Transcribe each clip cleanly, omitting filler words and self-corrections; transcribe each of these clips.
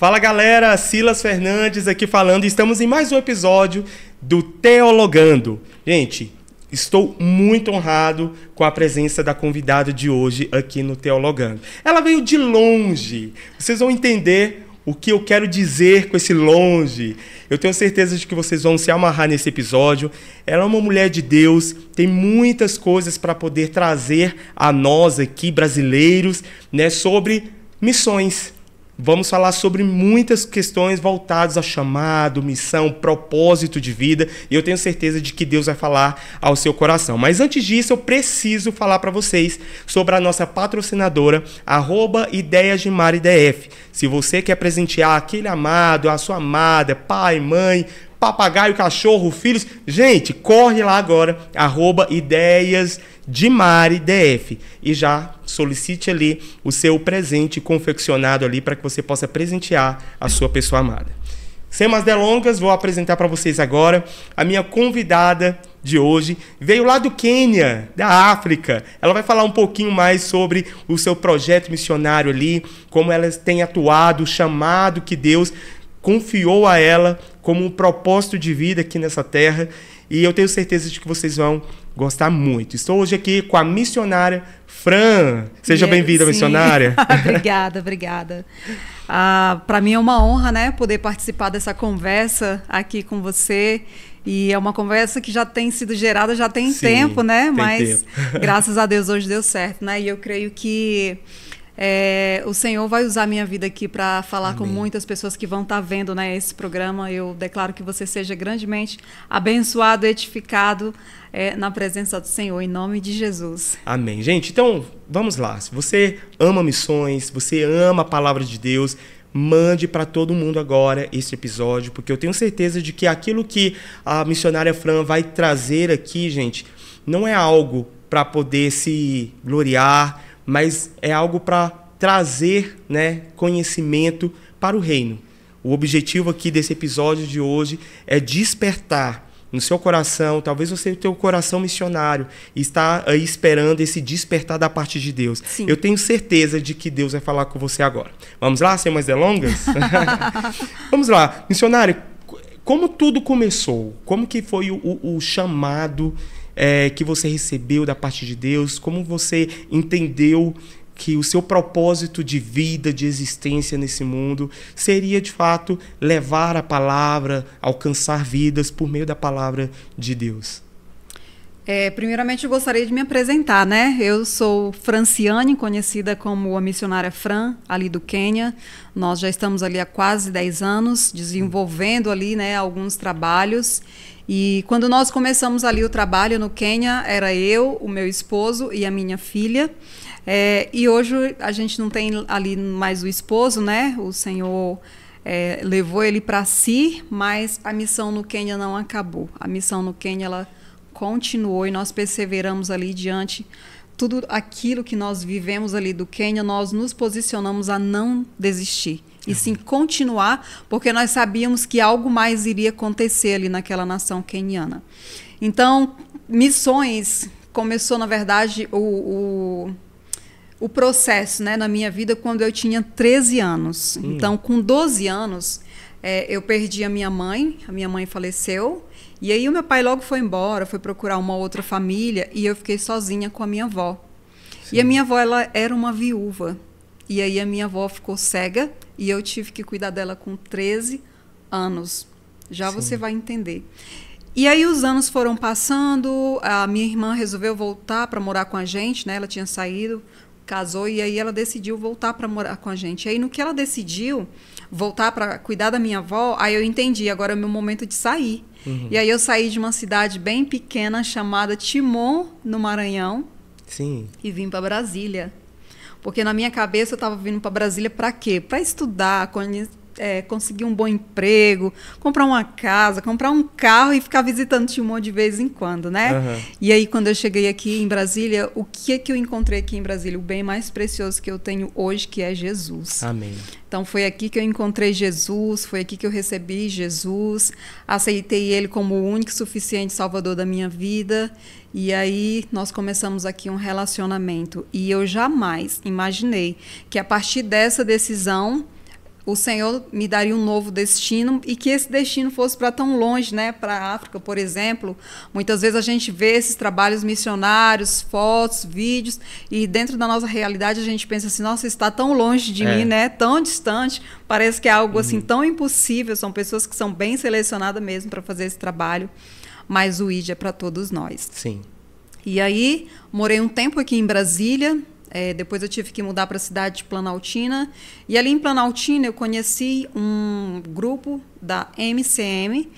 Fala galera, Silas Fernandes aqui falando. Estamos em mais um episódio do Teologando. Gente, estou muito honrado com a presença da convidada de hoje aqui no Teologando. Ela veio de longe. Vocês vão entender o que eu quero dizer com esse longe. Eu tenho certeza de que vocês vão se amarrar nesse episódio. Ela é uma mulher de Deus, tem muitas coisas para poder trazer a nós aqui, brasileiros, né, sobre missões. Vamos falar sobre muitas questões voltadas a chamado, missão, propósito de vida. E eu tenho certeza de que Deus vai falar ao seu coração. Mas antes disso, eu preciso falar para vocês sobre a nossa patrocinadora, @ideiasdemaridf. Se você quer presentear aquele amado, a sua amada, pai, mãe, papagaio, cachorro, filhos, gente, corre lá agora, @ideiasdemaridf, e já solicite ali o seu presente confeccionado ali para que você possa presentear a sua pessoa amada. Sem mais delongas, vou apresentar para vocês agora a minha convidada de hoje. Veio lá do Quênia, da África. Ela vai falar um pouquinho mais sobre o seu projeto missionário ali, como ela tem atuado, o chamado que Deus confiou a ela como um propósito de vida aqui nessa terra, e eu tenho certeza de que vocês vão gostar muito. Estou hoje aqui com a missionária Fran. Seja bem-vinda, missionária. Obrigada. Para mim é uma honra, né, poder participar dessa conversa aqui com você. E é uma conversa que já tem sido gerada, já tem tempo, né? Mas graças a Deus hoje deu certo, né? E eu creio que o Senhor vai usar a minha vida aqui para falar Amém. Com muitas pessoas que vão estar vendo, né, esse programa. Eu declaro que você seja grandemente abençoado, edificado na presença do Senhor, em nome de Jesus. Amém. Gente, então vamos lá. Se você ama missões, você ama a palavra de Deus, mande para todo mundo agora esse episódio, porque eu tenho certeza de que aquilo que a missionária Fran vai trazer aqui, gente, não é algo para poder se gloriar, mas é algo para trazer, né, conhecimento para o reino. O objetivo aqui desse episódio de hoje é despertar no seu coração. Talvez você tenha um coração missionário e está aí esperando esse despertar da parte de Deus. Sim. Eu tenho certeza de que Deus vai falar com você agora. Vamos lá, sem mais delongas? Vamos lá. Missionário, como tudo começou? Como que foi o chamado que você recebeu da parte de Deus? Como você entendeu que o seu propósito de vida, de existência nesse mundo seria, de fato, levar a palavra, alcançar vidas por meio da palavra de Deus? Primeiramente, eu gostaria de me apresentar, né? Eu sou Franciane, conhecida como a missionária Fran, ali do Quênia. Nós já estamos ali há quase 10 anos, desenvolvendo ali, né, alguns trabalhos. E quando nós começamos ali o trabalho no Quênia, era eu, o meu esposo e a minha filha. E hoje a gente não tem ali mais o esposo, né? O Senhor levou ele para si, mas a missão no Quênia não acabou. A missão no Quênia, ela continuou e nós perseveramos ali diante tudo aquilo que nós vivemos ali do Quênia. Nós nos posicionamos a não desistir e sim continuar, porque nós sabíamos que algo mais iria acontecer ali naquela nação queniana. Então, missões começou, na verdade, o processo, né, na minha vida quando eu tinha 13 anos. Então, com 12 anos, eu perdi a minha mãe faleceu, e aí o meu pai logo foi embora, foi procurar uma outra família, e eu fiquei sozinha com a minha avó. Sim. E a minha avó, ela era uma viúva, e aí a minha avó ficou cega, e eu tive que cuidar dela com 13 anos. Já Sim. Você vai entender. E aí os anos foram passando, a minha irmã resolveu voltar para morar com a gente, né? Ela tinha saído, casou, e aí ela decidiu voltar para morar com a gente. E aí no que ela decidiu voltar para cuidar da minha avó, aí eu entendi, agora é o meu momento de sair. E aí eu saí de uma cidade bem pequena chamada Timon, no Maranhão. Sim. E vim para Brasília. Porque na minha cabeça eu estava vindo para Brasília para quê? Para estudar, conseguir um bom emprego, comprar uma casa, comprar um carro e ficar visitando Timon de vez em quando, né? Uhum. E aí, quando eu cheguei aqui em Brasília, o que é que eu encontrei aqui em Brasília? O bem mais precioso que eu tenho hoje, que é Jesus. Amém. Então, foi aqui que eu encontrei Jesus, foi aqui que eu recebi Jesus, aceitei Ele como o único e suficiente Salvador da minha vida, e aí nós começamos aqui um relacionamento. E eu jamais imaginei que, a partir dessa decisão, o Senhor me daria um novo destino e que esse destino fosse para tão longe, né? Para a África, por exemplo. Muitas vezes a gente vê esses trabalhos missionários, fotos, vídeos, e dentro da nossa realidade a gente pensa assim, nossa, está tão longe de mim, né? Tão distante, parece que é algo assim tão impossível. São pessoas que são bem selecionadas mesmo para fazer esse trabalho, mas o ID é para todos nós. Sim. E aí, morei um tempo aqui em Brasília. Depois eu tive que mudar para a cidade de Planaltina. E ali em Planaltina eu conheci um grupo da MCM.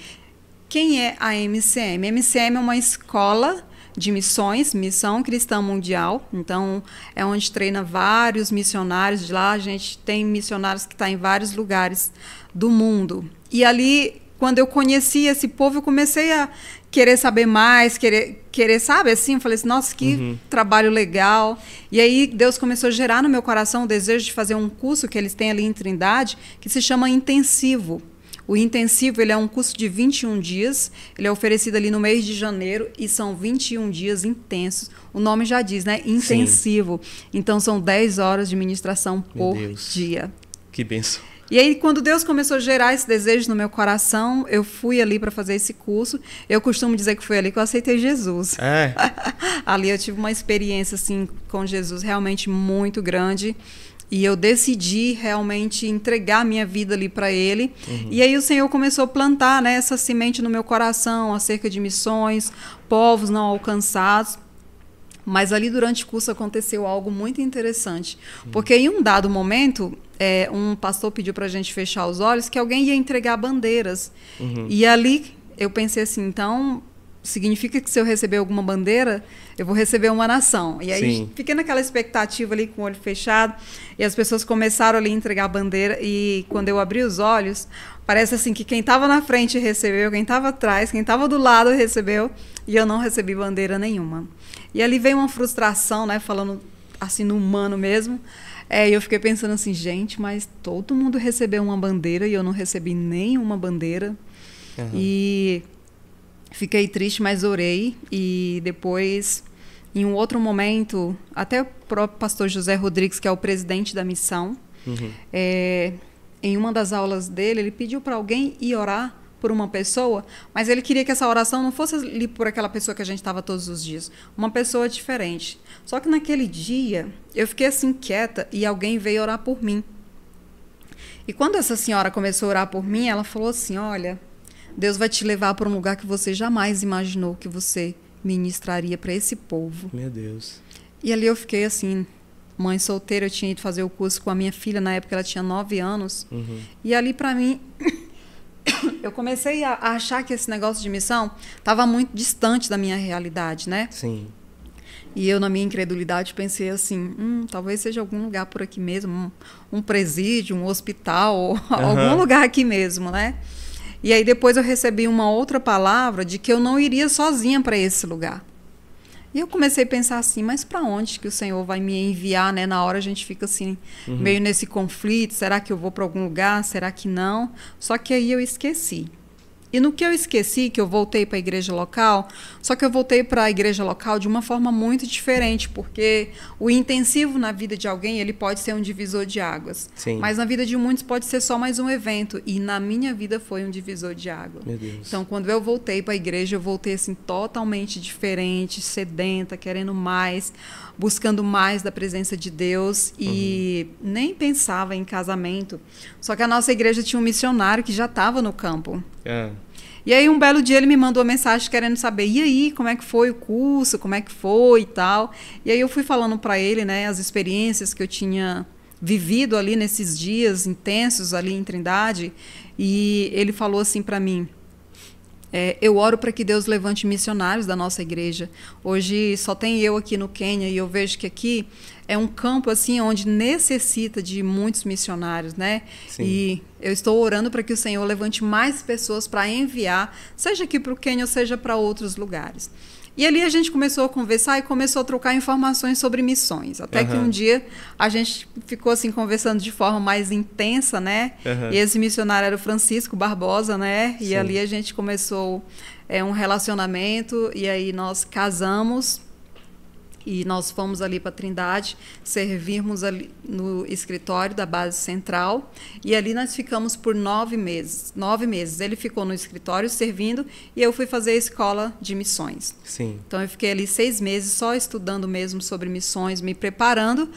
Quem é a MCM? A MCM é uma escola de missões, Missão Cristã Mundial. Então, é onde treina vários missionários de lá. A gente tem missionários que estão em vários lugares do mundo. E ali, quando eu conheci esse povo, eu comecei a querer saber mais, querer, sabe, assim, eu falei assim, nossa, que trabalho legal. E aí Deus começou a gerar no meu coração o desejo de fazer um curso que eles têm ali em Trindade, que se chama Intensivo. O Intensivo, ele é um curso de 21 dias, ele é oferecido ali no mês de janeiro e são 21 dias intensos. O nome já diz, né? Intensivo. Sim. Então são 10 horas de ministração por dia. Que bênção. E aí, quando Deus começou a gerar esse desejo no meu coração, eu fui ali para fazer esse curso. Eu costumo dizer que foi ali que eu aceitei Jesus. Ali eu tive uma experiência assim, com Jesus realmente muito grande. E eu decidi realmente entregar a minha vida ali para Ele. E aí o Senhor começou a plantar, né, essa semente no meu coração acerca de missões, povos não alcançados. Mas ali durante o curso aconteceu algo muito interessante. Porque em um dado momento, um pastor pediu para a gente fechar os olhos que alguém ia entregar bandeiras. E ali eu pensei assim, então significa que se eu receber alguma bandeira, eu vou receber uma nação. E aí fiquei naquela expectativa ali com o olho fechado. E as pessoas começaram ali a entregar a bandeira. E quando eu abri os olhos, parece assim que quem estava na frente recebeu, quem estava atrás, quem estava do lado recebeu. E eu não recebi bandeira nenhuma. E ali veio uma frustração, né, falando assim no humano mesmo. E eu fiquei pensando assim, gente, mas todo mundo recebeu uma bandeira e eu não recebi nenhuma bandeira. E fiquei triste, mas orei. E depois, em um outro momento, até o próprio pastor José Rodrigues, que é o presidente da missão, em uma das aulas dele, ele pediu para alguém ir orar por uma pessoa, mas ele queria que essa oração não fosse ali por aquela pessoa que a gente estava todos os dias, uma pessoa diferente. Só que naquele dia, eu fiquei assim quieta e alguém veio orar por mim. E quando essa senhora começou a orar por mim, ela falou assim, olha, Deus vai te levar para um lugar que você jamais imaginou que você ministraria para esse povo. Meu Deus. E ali eu fiquei assim, mãe solteira, eu tinha ido fazer o curso com a minha filha, na época ela tinha 9 anos, e ali para mim eu comecei a achar que esse negócio de missão estava muito distante da minha realidade, né? Sim. E eu, na minha incredulidade, pensei assim, talvez seja algum lugar por aqui mesmo, um presídio, um hospital, algum lugar aqui mesmo, né? E aí depois eu recebi uma outra palavra de que eu não iria sozinha para esse lugar. E eu comecei a pensar assim, mas para onde que o Senhor vai me enviar, né? Na hora a gente fica assim, meio nesse conflito, será que eu vou para algum lugar, será que não? Só que aí eu esqueci. E no que eu esqueci, que eu voltei para a igreja local, só que eu voltei para a igreja local de uma forma muito diferente, porque o intensivo na vida de alguém, ele pode ser um divisor de águas. Sim. Mas na vida de muitos pode ser só mais um evento. E na minha vida foi um divisor de água. Meu Deus. Então, quando eu voltei para a igreja, eu voltei assim totalmente diferente, sedenta, querendo mais, buscando mais da presença de Deus e nem pensava em casamento. Só que a nossa igreja tinha um missionário que já estava no campo. E aí um belo dia ele me mandou uma mensagem querendo saber, e aí, como é que foi o curso, como é que foi e tal. E aí eu fui falando para ele, né, as experiências que eu tinha vivido ali nesses dias intensos ali em Trindade, e ele falou assim para mim, eu oro para que Deus levante missionários da nossa igreja. Hoje só tem eu aqui no Quênia e eu vejo que aqui é um campo assim onde necessita de muitos missionários, né? Sim. E eu estou orando para que o Senhor levante mais pessoas para enviar, seja aqui para o Quênia ou seja para outros lugares. E ali a gente começou a conversar e começou a trocar informações sobre missões. Até que um dia a gente ficou assim conversando de forma mais intensa, né? E esse missionário era o Francisco Barbosa, né? E ali a gente começou um relacionamento e aí nós casamos. E nós fomos ali para Trindade, servirmos ali no escritório da base central, e ali nós ficamos por 9 meses. 9 meses. Ele ficou no escritório servindo e eu fui fazer a escola de missões. Sim. Então eu fiquei ali 6 meses só estudando mesmo sobre missões, me preparando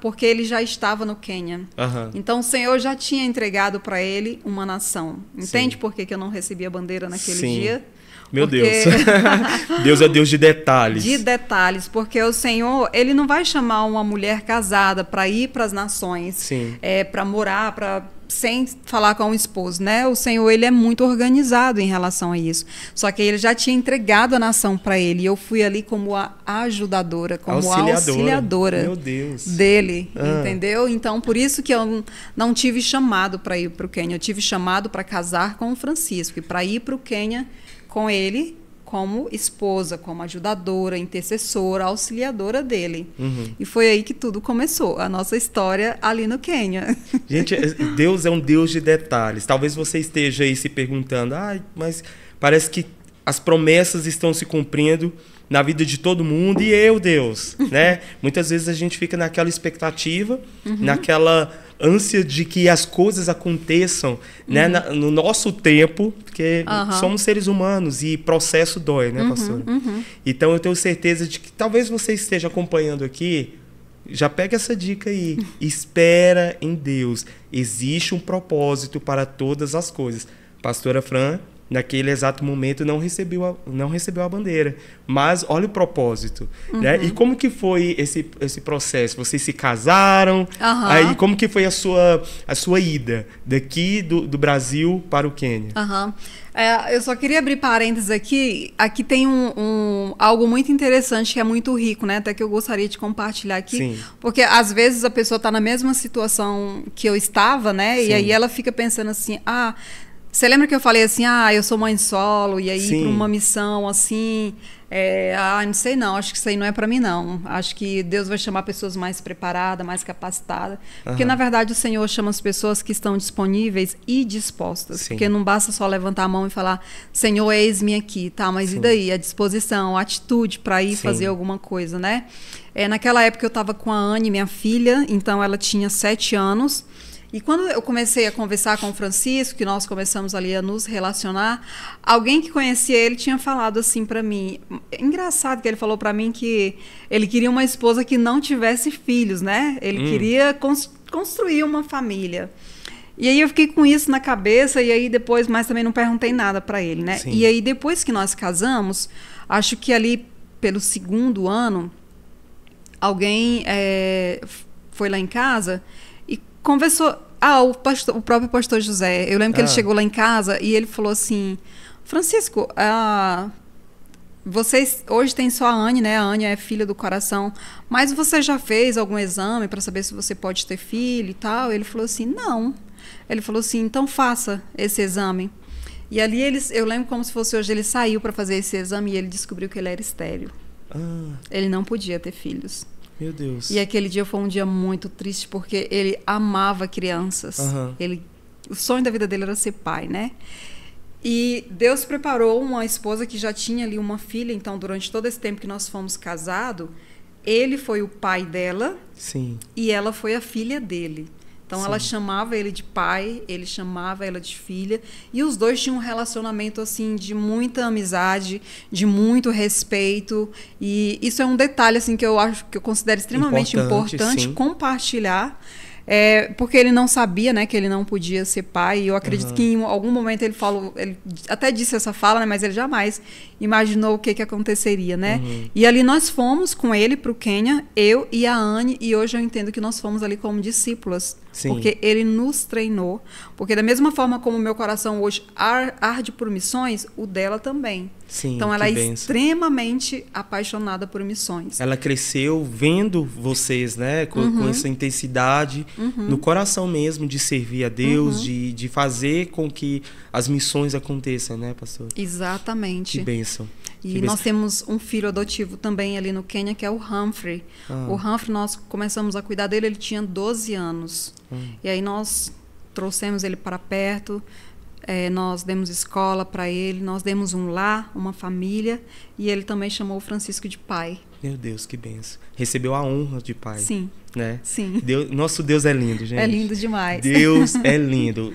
porque ele já estava no Quênia. Aham. Então o Senhor já tinha entregado para ele uma nação. Entende Sim. por que eu não recebi a bandeira naquele Sim. dia? Meu Porque... Deus. Deus é Deus de detalhes. De detalhes, porque o Senhor, ele não vai chamar uma mulher casada para ir para as nações, Sim. para morar, sem falar com o esposo, né? O Senhor, ele é muito organizado em relação a isso. Só que ele já tinha entregado a nação para ele, e eu fui ali como a ajudadora, como a auxiliadora Meu Deus. dele, entendeu? Então, por isso que eu não tive chamado para ir para o Quênia, eu tive chamado para casar com o Francisco, e para ir para o Quênia com ele como esposa, como ajudadora, intercessora, auxiliadora dele. E foi aí que tudo começou, a nossa história ali no Quênia. Gente, Deus é um Deus de detalhes. Talvez você esteja aí se perguntando, mas parece que as promessas estão se cumprindo na vida de todo mundo, e eu, Deus, né? Muitas vezes a gente fica naquela expectativa, naquela ânsia de que as coisas aconteçam, né, no nosso tempo, porque somos seres humanos e processo dói, né, pastora? Então eu tenho certeza de que talvez você esteja acompanhando aqui, já pega essa dica aí, espera em Deus, existe um propósito para todas as coisas. Pastora Fran, naquele exato momento não recebeu a bandeira, mas olha o propósito, né? E como que foi esse processo? Vocês se casaram? Aí como que foi a sua ida daqui do Brasil para o Quênia? Eu só queria abrir parênteses aqui. Aqui tem algo muito interessante, que é muito rico, né? Até que eu gostaria de compartilhar aqui. Sim. Porque às vezes a pessoa está na mesma situação que eu estava, né? Sim. E aí ela fica pensando assim, você lembra que eu falei assim, eu sou mãe solo, e aí para uma missão assim, não sei não, acho que isso aí não é para mim não. Acho que Deus vai chamar pessoas mais preparadas, mais capacitadas. Porque na verdade o Senhor chama as pessoas que estão disponíveis e dispostas. Sim. Porque não basta só levantar a mão e falar, Senhor, eis-me aqui, tá? Mas e daí? A disposição, a atitude para ir fazer alguma coisa, né? Naquela época eu estava com a Anne, minha filha, então ela tinha 7 anos. E quando eu comecei a conversar com o Francisco, que nós começamos ali a nos relacionar, alguém que conhecia ele tinha falado assim para mim. Engraçado que ele falou para mim que ele queria uma esposa que não tivesse filhos, né? Ele queria construir uma família. E aí eu fiquei com isso na cabeça, e aí depois, mas também não perguntei nada para ele, né? Sim. E aí depois que nós casamos, acho que ali pelo 2º ano, alguém foi lá em casa e conversou. O próprio pastor José. Eu lembro que ele chegou lá em casa e ele falou assim, Francisco, vocês hoje tem só a Anne, né? A Anne é filha do coração, mas você já fez algum exame para saber se você pode ter filho e tal? Ele falou assim, não. Ele falou assim, então faça esse exame. E ali eu lembro como se fosse hoje, ele saiu para fazer esse exame e ele descobriu que ele era estéril. Ele não podia ter filhos. Meu Deus. E aquele dia foi um dia muito triste, porque ele amava crianças. O sonho da vida dele era ser pai, né? E Deus preparou uma esposa que já tinha ali uma filha. Então, durante todo esse tempo que nós fomos casados, ele foi o pai dela. Sim. E ela foi a filha dele. Então, ela chamava ele de pai, ele chamava ela de filha, e os dois tinham um relacionamento assim de muita amizade, de muito respeito, e isso é um detalhe assim que eu acho, que eu considero extremamente importante compartilhar. Porque ele não sabia, né, que ele não podia ser pai, e eu acredito que em algum momento ele até disse essa fala, né, mas ele jamais imaginou o que aconteceria, né? E ali nós fomos com ele para o Quênia, eu e a Anne, e hoje eu entendo que nós fomos ali como discípulas, porque ele nos treinou, porque da mesma forma como o meu coração hoje arde por missões, o dela também. Sim, então ela é extremamente apaixonada por missões. Ela cresceu vendo vocês, né, com essa intensidade no coração mesmo, de servir a Deus, de fazer com que as missões aconteçam, né, pastor? Exatamente. Que bênção. E nós temos um filho adotivo também ali no Quênia, que é o Humphrey. O Humphrey, nós começamos a cuidar dele, ele tinha 12 anos. E aí nós trouxemos ele para perto, nós demos escola para ele, nós demos um lar, uma família, e ele também chamou o Francisco de pai. Meu Deus, que benção. Recebeu a honra de pai. Sim. Né? Sim. Nosso Deus é lindo, gente. É lindo demais. Deus é lindo.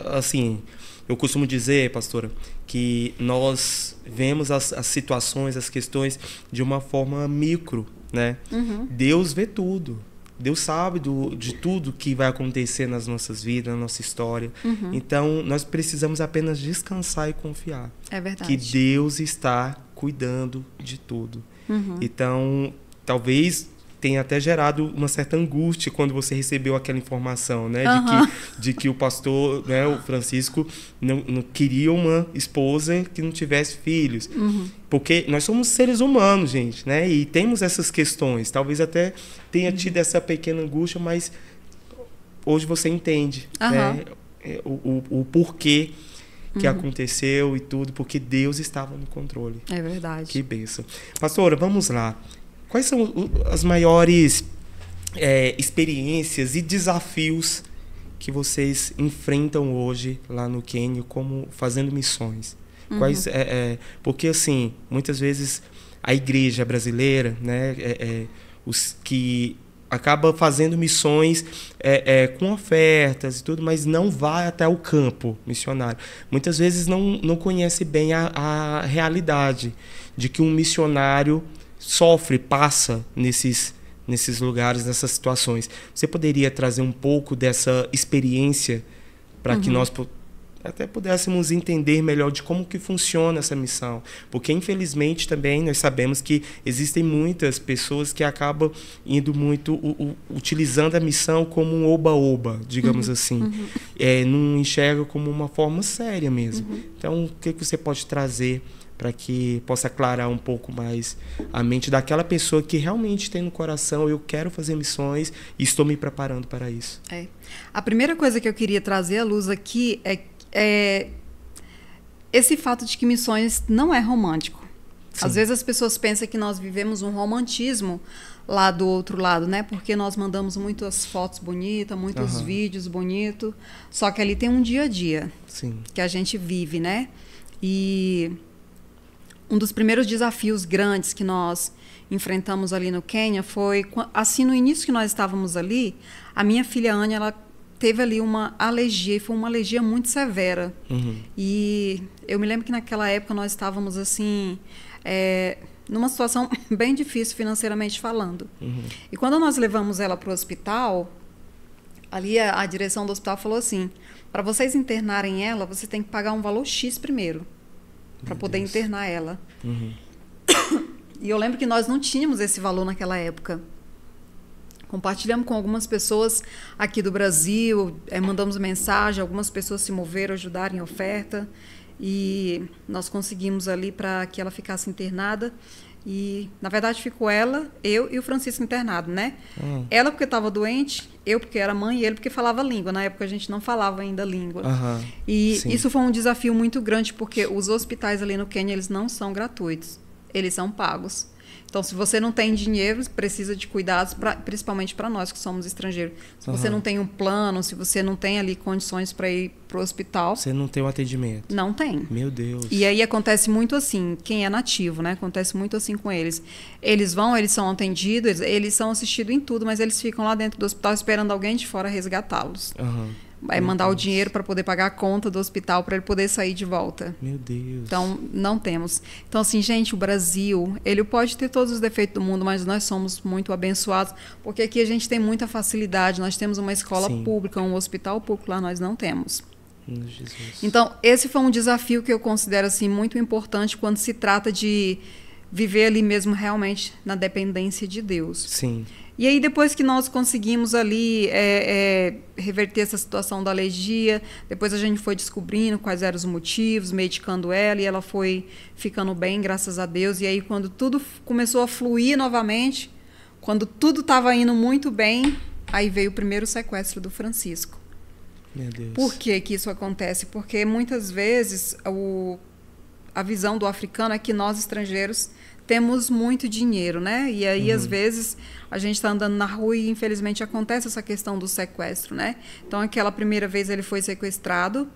Assim, eu costumo dizer, pastora, que nós vemos as situações, as questões de uma forma micro, né? Deus vê tudo. Deus sabe de tudo que vai acontecer nas nossas vidas, na nossa história. Então, nós precisamos apenas descansar e confiar. É verdade. Que Deus está cuidando de tudo. Então, talvez tenha até gerado uma certa angústia quando você recebeu aquela informação, né? De que o pastor, né, o Francisco, não queria uma esposa que não tivesse filhos. Porque nós somos seres humanos, gente, né? E temos essas questões. Talvez até tenha tido essa pequena angústia, mas hoje você entende, né? O porquê que aconteceu e tudo, porque Deus estava no controle. É verdade. Que bênção. Pastora, vamos lá. Quais são as maiores experiências e desafios que vocês enfrentam hoje lá no Quênia, como fazendo missões? Porque, assim, muitas vezes a igreja brasileira, né, os que acaba fazendo missões com ofertas e tudo, mas não vai até o campo missionário. Muitas vezes não conhece bem a realidade de que um missionário sofre, passa nesses lugares, nessas situações. Você poderia trazer um pouco dessa experiência para que nós até pudéssemos entender melhor de como que funciona essa missão? Porque, infelizmente, também nós sabemos que existem muitas pessoas que acabam indo muito, utilizando a missão como um oba-oba, digamos assim. Não enxerga como uma forma séria mesmo. Então, o que você pode trazer para que possa aclarar um pouco mais a mente daquela pessoa que realmente tem no coração: eu quero fazer missões e estou me preparando para isso? A primeira coisa que eu queria trazer à luz aqui é esse fato de que missões não é romântico. Sim. Às vezes as pessoas pensam que nós vivemos um romantismo lá do outro lado, né? Porque nós mandamos muitas fotos bonitas, muitos vídeos bonitos, só que ali tem um dia a dia. Sim. Que a gente vive, né? E um dos primeiros desafios grandes que nós enfrentamos ali no Quênia foi, assim, no início que nós estávamos ali, a minha filha Ania, ela teve ali uma alergia, e foi uma alergia muito severa. E eu me lembro que naquela época nós estávamos, assim, numa situação bem difícil financeiramente falando. E quando nós levamos ela para o hospital, ali a direção do hospital falou assim: para vocês internarem ela, você tem que pagar um valor X primeiro, para poder internar ela. E eu lembro que nós não tínhamos esse valor naquela época. Compartilhamos com algumas pessoas aqui do Brasil, mandamos mensagem, algumas pessoas se moveram, ajudaram em oferta, e nós conseguimos ali para que ela ficasse internada. E, na verdade, ficou ela, eu e o Francisco internado, né? Ela porque estava doente, eu porque era mãe, e ele porque falava língua. Na época a gente não falava ainda língua. E sim, isso foi um desafio muito grande, porque os hospitais ali no Quênia, eles não são gratuitos, eles são pagos. Então, se você não tem dinheiro, precisa de cuidados, principalmente para nós que somos estrangeiros. Se você não tem um plano, se você não tem ali condições para ir para o hospital... Você não tem um atendimento. Não tem. Meu Deus. E aí acontece muito assim, quem é nativo, né? Acontece muito assim com eles. Eles vão, eles são atendidos, eles são assistidos em tudo, mas eles ficam lá dentro do hospital esperando alguém de fora resgatá-los. Vai mandar o dinheiro para poder pagar a conta do hospital para ele poder sair de volta. Meu Deus. Então, não temos. Então, assim, gente, o Brasil, ele pode ter todos os defeitos do mundo, mas nós somos muito abençoados, porque aqui a gente tem muita facilidade. Nós temos uma escola pública, um hospital público, lá nós não temos. Jesus. Então, esse foi um desafio que eu considero assim, muito importante quando se trata de viver ali mesmo realmente na dependência de Deus. Sim. E aí, depois que nós conseguimos ali reverter essa situação da alergia, depois a gente foi descobrindo quais eram os motivos, medicando ela, e ela foi ficando bem, graças a Deus. E aí, quando tudo começou a fluir novamente, quando tudo estava indo muito bem, aí veio o primeiro sequestro do Francisco. Meu Deus. Por que que isso acontece? Porque muitas vezes a visão do africano é que nós, estrangeiros, temos muito dinheiro, né? E aí, às vezes, a gente está andando na rua e, infelizmente, acontece essa questão do sequestro, né? Então, aquela primeira vez ele foi sequestrado,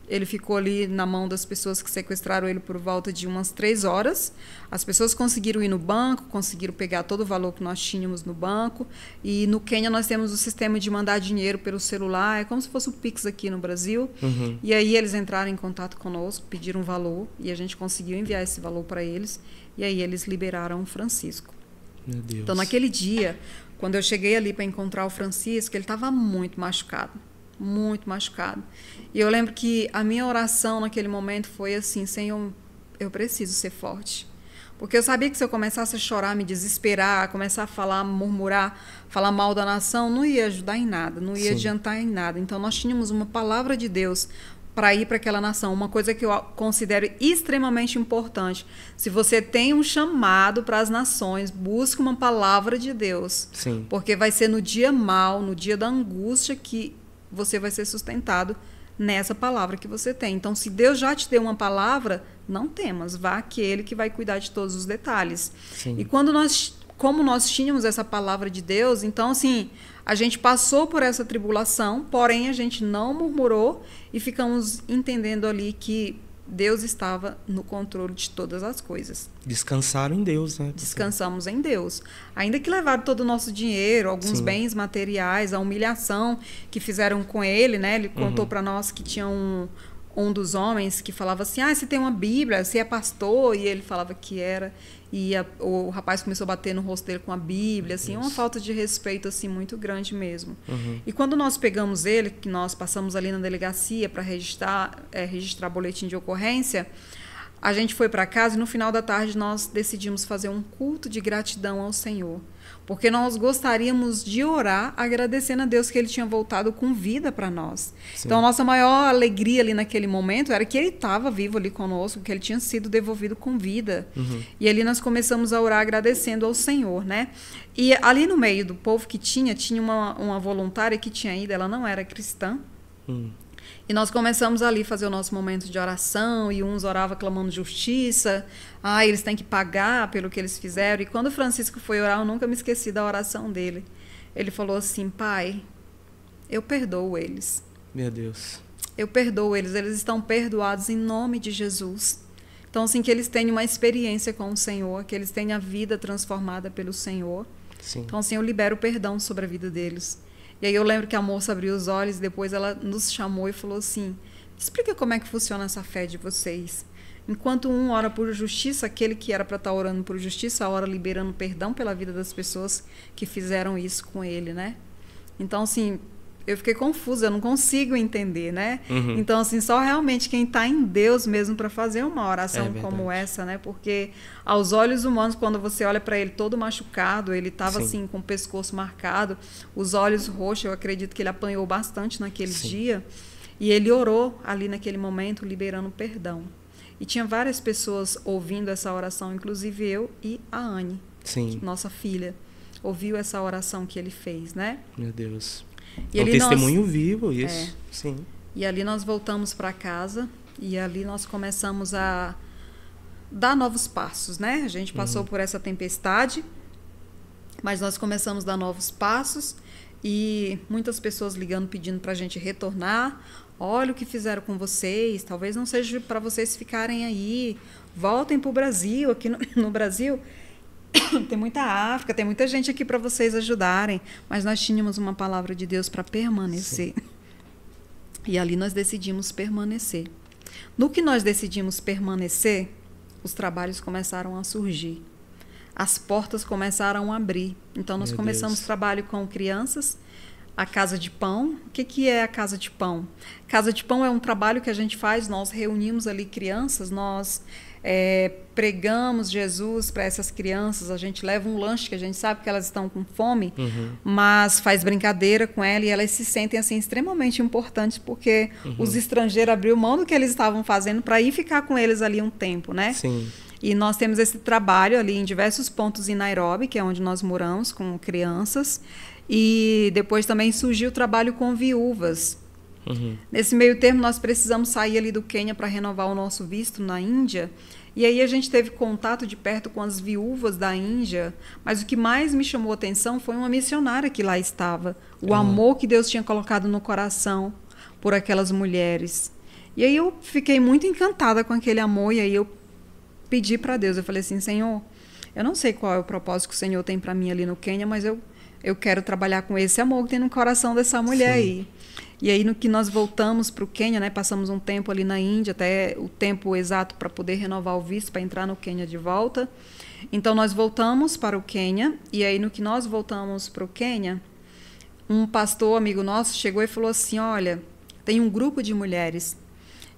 Ele ficou ali na mão das pessoas que sequestraram ele por volta de umas 3 horas. As pessoas conseguiram ir no banco, conseguiram pegar todo o valor que nós tínhamos no banco. E no Quênia nós temos o sistema de mandar dinheiro pelo celular. É como se fosse o Pix aqui no Brasil. E aí eles entraram em contato conosco, pediram um valor. E a gente conseguiu enviar esse valor para eles. E aí eles liberaram o Francisco. Meu Deus. Então naquele dia, quando eu cheguei ali para encontrar o Francisco, ele estava muito machucado. Muito machucado. E eu lembro que a minha oração naquele momento foi assim: Senhor, eu preciso ser forte. Porque eu sabia que se eu começasse a chorar, me desesperar, começar a falar, murmurar, falar mal da nação, não ia ajudar em nada, não ia adiantar em nada. Então nós tínhamos uma palavra de Deus para ir para aquela nação, uma coisa que eu considero extremamente importante. Se você tem um chamado para as nações, busque uma palavra de Deus. Sim. Porque vai ser no dia mau, no dia da angústia, que você vai ser sustentado nessa palavra que você tem. Então, se Deus já te deu uma palavra, não temas, vá àquele que vai cuidar de todos os detalhes. Sim. E como nós tínhamos essa palavra de Deus, então, assim, a gente passou por essa tribulação, porém a gente não murmurou e ficamos entendendo ali que Deus estava no controle de todas as coisas. Descansaram em Deus, né? Descansamos em Deus. Ainda que levaram todo o nosso dinheiro, alguns bens materiais, a humilhação que fizeram com ele, né? Ele contou para nós que tinha um dos homens que falava assim: você tem uma Bíblia, você é pastor? E ele falava que era. E o rapaz começou a bater no rosto dele com a Bíblia, assim, uma falta de respeito assim muito grande mesmo. E quando nós pegamos ele, que nós passamos ali na delegacia para registrar boletim de ocorrência, a gente foi para casa e no final da tarde nós decidimos fazer um culto de gratidão ao Senhor. Porque nós gostaríamos de orar agradecendo a Deus que Ele tinha voltado com vida para nós. Sim. Então, a nossa maior alegria ali naquele momento era que Ele estava vivo ali conosco, que Ele tinha sido devolvido com vida. E ali nós começamos a orar agradecendo ao Senhor, né? E ali no meio do povo que tinha uma voluntária que tinha ido, ela não era cristã. E nós começamos ali a fazer o nosso momento de oração, e uns oravam clamando justiça. Eles têm que pagar pelo que eles fizeram. E quando o Francisco foi orar, eu nunca me esqueci da oração dele. Ele falou assim: Pai, eu perdoo eles. Meu Deus. Eu perdoo eles, eles estão perdoados em nome de Jesus. Então, assim, que eles tenham uma experiência com o Senhor, que eles tenham a vida transformada pelo Senhor. Sim. Então, assim, eu libero o perdão sobre a vida deles. E aí eu lembro que a moça abriu os olhos, depois ela nos chamou e falou assim: explica como é que funciona essa fé de vocês. Enquanto um ora por justiça, aquele que era para estar orando por justiça, ora liberando perdão pela vida das pessoas que fizeram isso com ele, né? Então, assim, eu fiquei confusa, eu não consigo entender, né? Então, assim, só realmente quem está em Deus mesmo para fazer uma oração como essa, né? Porque aos olhos humanos, quando você olha para ele todo machucado, ele estava assim com o pescoço marcado, os olhos roxos, eu acredito que ele apanhou bastante naquele dia, e ele orou ali naquele momento, liberando perdão. E tinha várias pessoas ouvindo essa oração, inclusive eu e a Anne, nossa filha, ouviu essa oração que ele fez, né? Meu Deus. E é um testemunho vivo, isso. Sim. E ali nós voltamos para casa e ali nós começamos a dar novos passos, né? A gente passou por essa tempestade, mas nós começamos a dar novos passos e muitas pessoas ligando, pedindo para a gente retornar. Olha o que fizeram com vocês, talvez não seja para vocês ficarem aí, voltem para o Brasil. Aqui no Brasil tem muita África, tem muita gente aqui para vocês ajudarem, mas nós tínhamos uma palavra de Deus para permanecer. E ali nós decidimos permanecer. No que nós decidimos permanecer, os trabalhos começaram a surgir. As portas começaram a abrir. Então nós começamos trabalho com crianças, a Casa de Pão. O que é a Casa de Pão? Casa de Pão é um trabalho que a gente faz, nós reunimos ali crianças, nós pregamos Jesus para essas crianças, a gente leva um lanche que a gente sabe que elas estão com fome, mas faz brincadeira com ela e elas se sentem assim extremamente importantes porque os estrangeiros abriram mão do que eles estavam fazendo para ir ficar com eles ali um tempo, né? Sim. E nós temos esse trabalho ali em diversos pontos em Nairobi, que é onde nós moramos, com crianças, e depois também surgiu o trabalho com viúvas. Nesse meio termo, nós precisamos sair ali do Quênia para renovar o nosso visto na Índia. E aí a gente teve contato de perto com as viúvas da Índia. Mas o que mais me chamou a atenção foi uma missionária que lá estava. O amor que Deus tinha colocado no coração por aquelas mulheres. E aí eu fiquei muito encantada com aquele amor, e aí eu pedi para Deus, eu falei assim, Senhor, eu não sei qual é o propósito que o Senhor tem para mim ali no Quênia, mas eu quero trabalhar com esse amor que tem no coração dessa mulher aí. E aí, no que nós voltamos para o Quênia, né, passamos um tempo ali na Índia, até o tempo exato para poder renovar o visto, para entrar no Quênia de volta. Então, nós voltamos para o Quênia, e aí, no que nós voltamos para o Quênia, um pastor amigo nosso chegou e falou assim, olha, tem um grupo de mulheres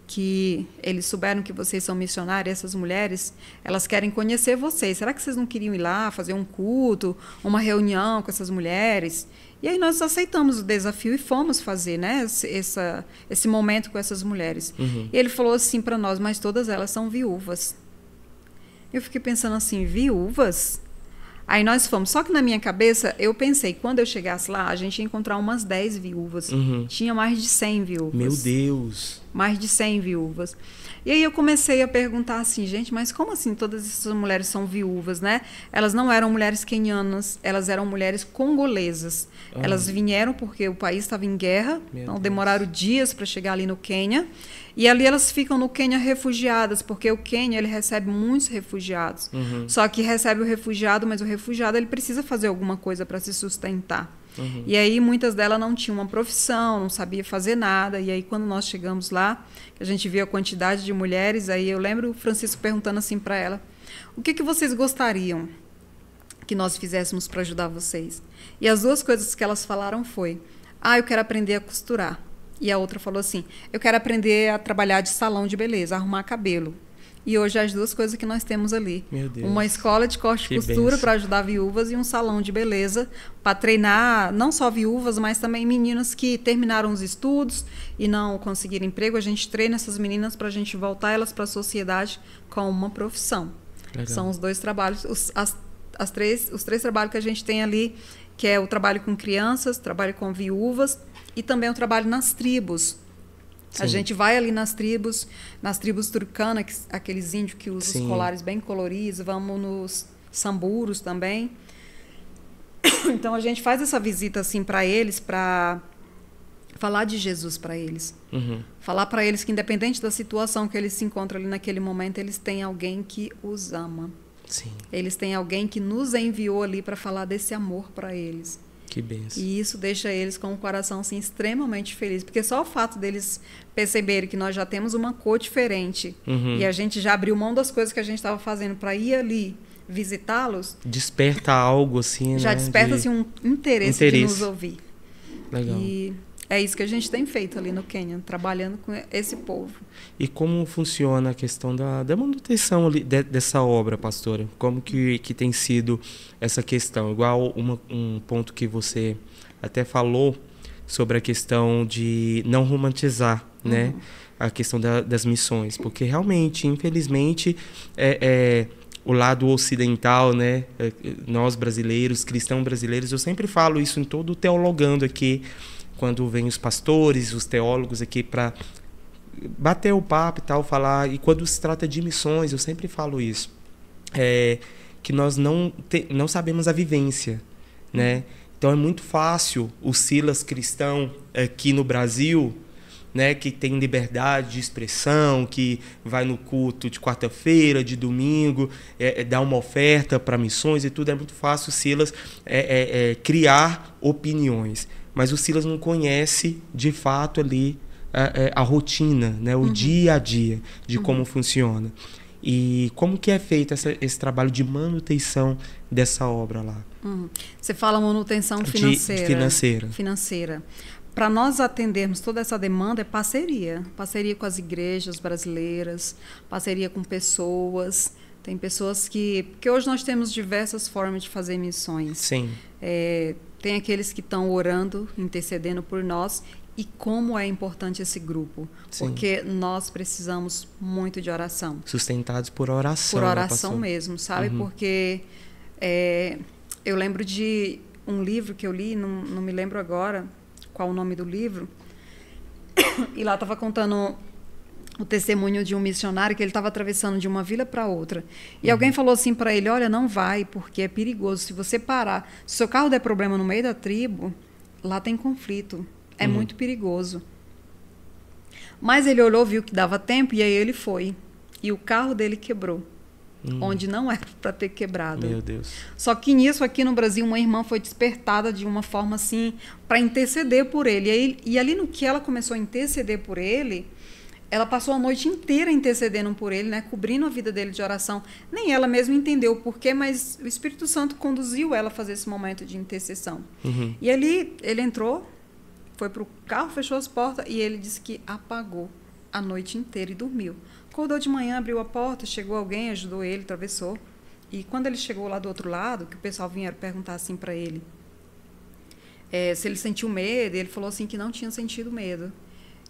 que eles souberam que vocês são missionários, essas mulheres, elas querem conhecer vocês. Será que vocês não queriam ir lá fazer um culto, uma reunião com essas mulheres? E aí nós aceitamos o desafio e fomos fazer, né, esse momento com essas mulheres. E ele falou assim para nós, mas todas elas são viúvas. Eu fiquei pensando assim, viúvas? Aí nós fomos. Só que na minha cabeça, eu pensei, quando eu chegasse lá, a gente ia encontrar umas 10 viúvas. Tinha mais de 100 viúvas. Meu Deus! Mais de 100 viúvas. E aí eu comecei a perguntar assim, gente, mas como assim todas essas mulheres são viúvas, né? Elas não eram mulheres quenianas, elas eram mulheres congolesas. Elas vieram porque o país estava em guerra, então demoraram dias para chegar ali no Quênia. E ali elas ficam no Quênia refugiadas, porque o Quênia ele recebe muitos refugiados. Só que recebe o refugiado, mas o refugiado ele precisa fazer alguma coisa para se sustentar. E aí muitas delas não tinham uma profissão, não sabia fazer nada. E aí quando nós chegamos lá, a gente viu a quantidade de mulheres, aí eu lembro o Francisco perguntando assim para ela, o que vocês gostariam que nós fizéssemos para ajudar vocês? E as duas coisas que elas falaram foi, eu quero aprender a costurar. E a outra falou assim, eu quero aprender a trabalhar de salão de beleza, arrumar cabelo. E hoje as duas coisas que nós temos ali. Meu Deus. Uma escola de corte e costura para ajudar viúvas e um salão de beleza para treinar não só viúvas, mas também meninas que terminaram os estudos e não conseguiram emprego. A gente treina essas meninas para a gente voltar elas para a sociedade com uma profissão. Legal. São os dois trabalhos, os três trabalhos que a gente tem ali, que é o trabalho com crianças, trabalho com viúvas e também o trabalho nas tribos. Sim. A gente vai ali nas tribos turcanas, aqueles índios que usam os colares bem coloridos, vamos nos samburos também. Então a gente faz essa visita assim para eles, para falar de Jesus para eles. Falar para eles que independente da situação que eles se encontram ali naquele momento, eles têm alguém que os ama. Sim. Eles têm alguém que nos enviou ali para falar desse amor para eles. Que bênção. E isso deixa eles com o coração assim, extremamente feliz. Porque só o fato deles perceberem que nós já temos uma cor diferente e a gente já abriu mão das coisas que a gente estava fazendo para ir ali visitá-los. Desperta algo assim, já né? Desperta assim, um interesse de nos ouvir. Legal. E é isso que a gente tem feito ali no Quênia, trabalhando com esse povo. E como funciona a questão da manutenção ali dessa obra, pastora? Como que tem sido essa questão? Igual um ponto que você até falou sobre a questão de não romantizar, né? A questão das missões. Porque realmente, infelizmente, o lado ocidental, né? Nós brasileiros, cristãos brasileiros, eu sempre falo isso em todo o Teologando aqui, quando vem os pastores, os teólogos aqui para bater o papo e tal, falar. E quando se trata de missões, eu sempre falo isso, que nós não sabemos a vivência, né? Então é muito fácil o Silas cristão aqui no Brasil, né, que tem liberdade de expressão, que vai no culto de quarta-feira, de domingo, dá uma oferta para missões e tudo. É muito fácil o Silas criar opiniões. Mas o Silas não conhece, de fato, ali a rotina, né? O dia a dia de como funciona. E como que é feito esse trabalho de manutenção dessa obra lá? Você fala manutenção financeira. Financeira. Para nós atendermos toda essa demanda é parceria. Parceria com as igrejas brasileiras, parceria com pessoas. Tem pessoas porque hoje nós temos diversas formas de fazer missões. Sim. Tem aqueles que estão orando, intercedendo por nós. E como é importante esse grupo. Sim. Porque nós precisamos muito de oração. Sustentados por oração. Por oração mesmo, sabe? Porque eu lembro de um livro que eu li, não me lembro agora qual o nome do livro. E lá estava contando o testemunho de um missionário que ele estava atravessando de uma vila para outra. E alguém falou assim para ele, olha, não vai, porque é perigoso. Se você parar, se o seu carro der problema no meio da tribo, lá tem conflito. É muito perigoso. Mas ele olhou, viu que dava tempo e aí ele foi. E o carro dele quebrou. Onde não era para ter quebrado. Meu Deus. Só que nisso, aqui no Brasil, uma irmã foi despertada de uma forma assim, para interceder por ele. E ali no que ela começou a interceder por ele, ela passou a noite inteira intercedendo por ele, né, cobrindo a vida dele de oração. Nem ela mesma entendeu o porquê, mas o Espírito Santo conduziu ela a fazer esse momento de intercessão. E ali ele entrou, foi para o carro, fechou as portas e ele disse que apagou a noite inteira e dormiu. Acordou de manhã, abriu a porta, chegou alguém, ajudou ele, atravessou. E quando ele chegou lá do outro lado, que o pessoal vinha perguntar assim para ele se ele sentiu medo, e ele falou assim que não tinha sentido medo.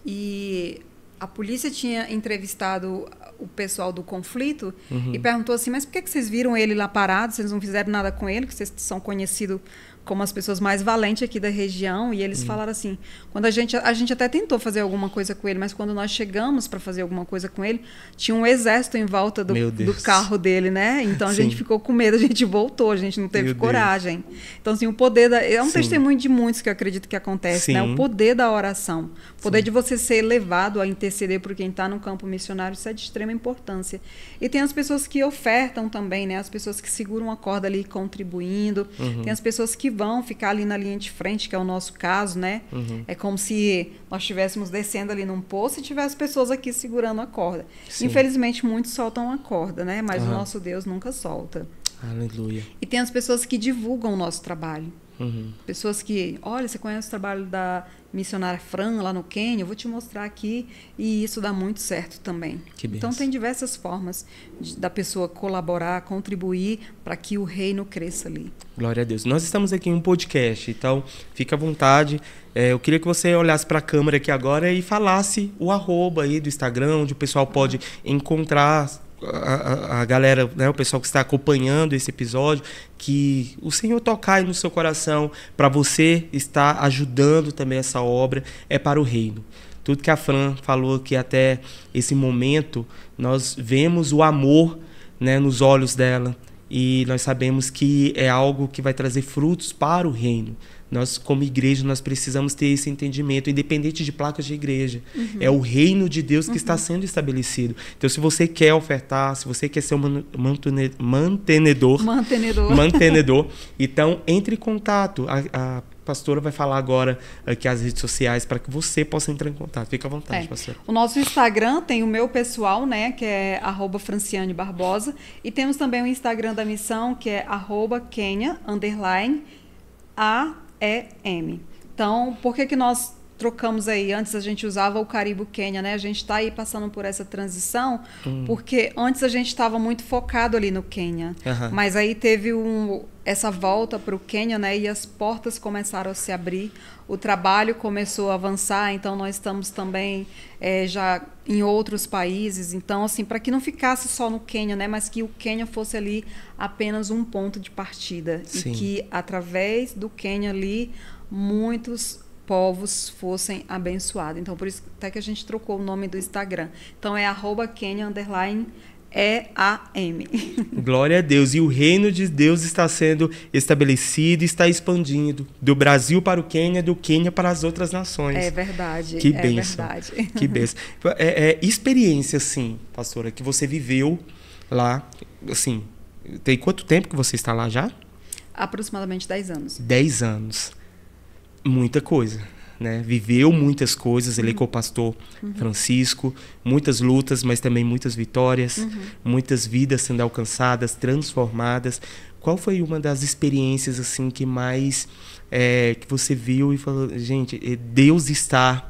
E a polícia tinha entrevistado o pessoal do conflito e perguntou assim, mas por que vocês viram ele lá parado, vocês não fizeram nada com ele, que vocês são conhecidos como as pessoas mais valentes aqui da região? E eles falaram assim, quando a gente até tentou fazer alguma coisa com ele, mas quando nós chegamos para fazer alguma coisa com ele, tinha um exército em volta do carro dele, né? Então a gente ficou com medo, a gente voltou, a gente não teve coragem. Então assim, o poder é um testemunho de muitos que eu acredito que acontece, né? O poder da oração, o poder de você ser levado a interceder por quem está no campo missionário, isso é de extrema importância. E tem as pessoas que ofertam também, né? As pessoas que seguram a corda ali contribuindo, tem as pessoas que vão ficar ali na linha de frente, que é o nosso caso, né? É como se nós estivéssemos descendo ali num poço e tivesse pessoas aqui segurando a corda. Infelizmente, muitos soltam a corda, né? Mas o nosso Deus nunca solta. Aleluia. E tem as pessoas que divulgam o nosso trabalho. Pessoas que, olha, você conhece o trabalho da missionária Fran lá no Quênia, eu vou te mostrar aqui, e isso dá muito certo também. Então tem diversas formas da pessoa colaborar, contribuir para que o reino cresça ali. Glória a Deus. Nós estamos aqui em um podcast, então fica à vontade. Eu queria que você olhasse para a câmera aqui agora e falasse o @ aí do Instagram, onde o pessoal pode encontrar a galera, né, o pessoal que está acompanhando esse episódio, que o Senhor tocar aí no seu coração para você estar ajudando também essa obra, é para o reino. Tudo que a Fran falou que até esse momento nós vemos o amor, né, nos olhos dela, e nós sabemos que é algo que vai trazer frutos para o reino. Nós, como igreja, nós precisamos ter esse entendimento, independente de placas de igreja. É o reino de Deus que está sendo estabelecido. Então, se você quer ofertar, se você quer ser um mantenedor, então entre em contato. A pastora vai falar agora aqui as redes sociais para que você possa entrar em contato. Fica à vontade, pastora. O nosso Instagram tem o meu pessoal, né, que é @Franciane Barbosa, e temos também o Instagram da missão, que é @Kenya_AEM. Então, por que nós trocamos aí? Antes a gente usava o Caribe Quênia, né? A gente está aí passando por essa transição, porque antes a gente estava muito focado ali no Quênia, mas aí teve essa volta para o Quênia, né? E as portas começaram a se abrir, o trabalho começou a avançar, então nós estamos também já em outros países. Então, assim, para que não ficasse só no Quênia, né? Mas que o Quênia fosse ali apenas um ponto de partida. Sim. E que através do Quênia ali, muitos povos fossem abençoados. Então, por isso até que a gente trocou o nome do Instagram. Então, é @Kenya_EAM. Glória a Deus. E o reino de Deus está sendo estabelecido, está expandindo do Brasil para o Quênia, do Quênia para as outras nações. É verdade. Que bênção. Que bênção. Experiência, assim, pastora, que você viveu lá, assim, tem quanto tempo que você está lá já? Aproximadamente 10 anos. 10 anos. Muita coisa, né? Viveu muitas coisas, ele com o pastor Francisco, muitas lutas, mas também muitas vitórias, muitas vidas sendo alcançadas, transformadas. Qual foi uma das experiências assim que mais que você viu e falou, gente, Deus está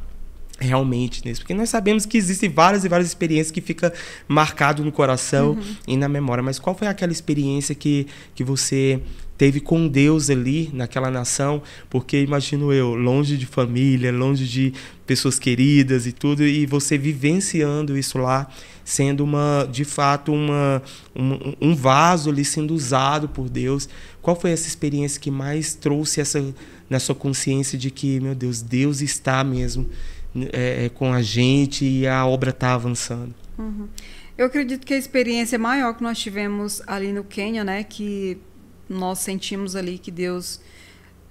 realmente nisso? Porque nós sabemos que existem várias e várias experiências que ficam marcado no coração e na memória, mas qual foi aquela experiência que você teve com Deus ali naquela nação? Porque imagino eu, longe de família, longe de pessoas queridas e tudo, e você vivenciando isso lá, sendo de fato um vaso ali sendo usado por Deus. Qual foi essa experiência que mais trouxe na sua consciência de que, meu Deus, Deus está mesmo com a gente e a obra está avançando? Eu acredito que a experiência maior que nós tivemos ali no Quênia, né, que nós sentimos ali que Deus,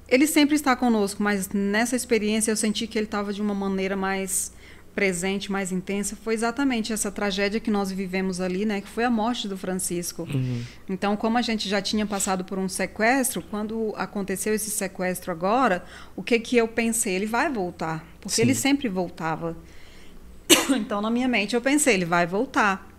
Ele sempre está conosco, mas nessa experiência eu senti que Ele estava de uma maneira mais presente, mais intensa, foi exatamente essa tragédia que nós vivemos ali, né, que foi a morte do Francisco. Então, como a gente já tinha passado por um sequestro, quando aconteceu esse sequestro agora, o que eu pensei? Ele vai voltar, porque ele sempre voltava. Então, na minha mente, eu pensei, ele vai voltar.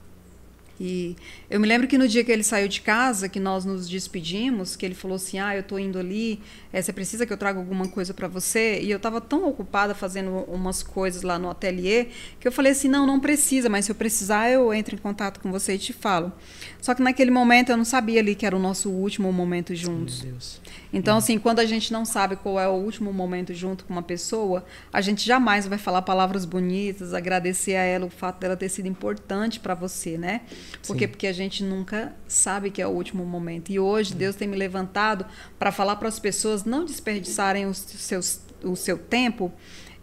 E eu me lembro que no dia que ele saiu de casa, que nós nos despedimos, que ele falou assim, eu tô indo ali, você precisa que eu traga alguma coisa para você? E eu estava tão ocupada fazendo umas coisas lá no ateliê, que eu falei assim, não precisa, mas se eu precisar eu entro em contato com você e te falo. Só que naquele momento eu não sabia ali que era o nosso último momento juntos. Meu Deus. Então, assim, quando a gente não sabe qual é o último momento junto com uma pessoa, a gente jamais vai falar palavras bonitas, agradecer a ela o fato dela ter sido importante para você, né? Porque a gente nunca sabe que é o último momento. E hoje Deus tem me levantado para falar para as pessoas não desperdiçarem o seu tempo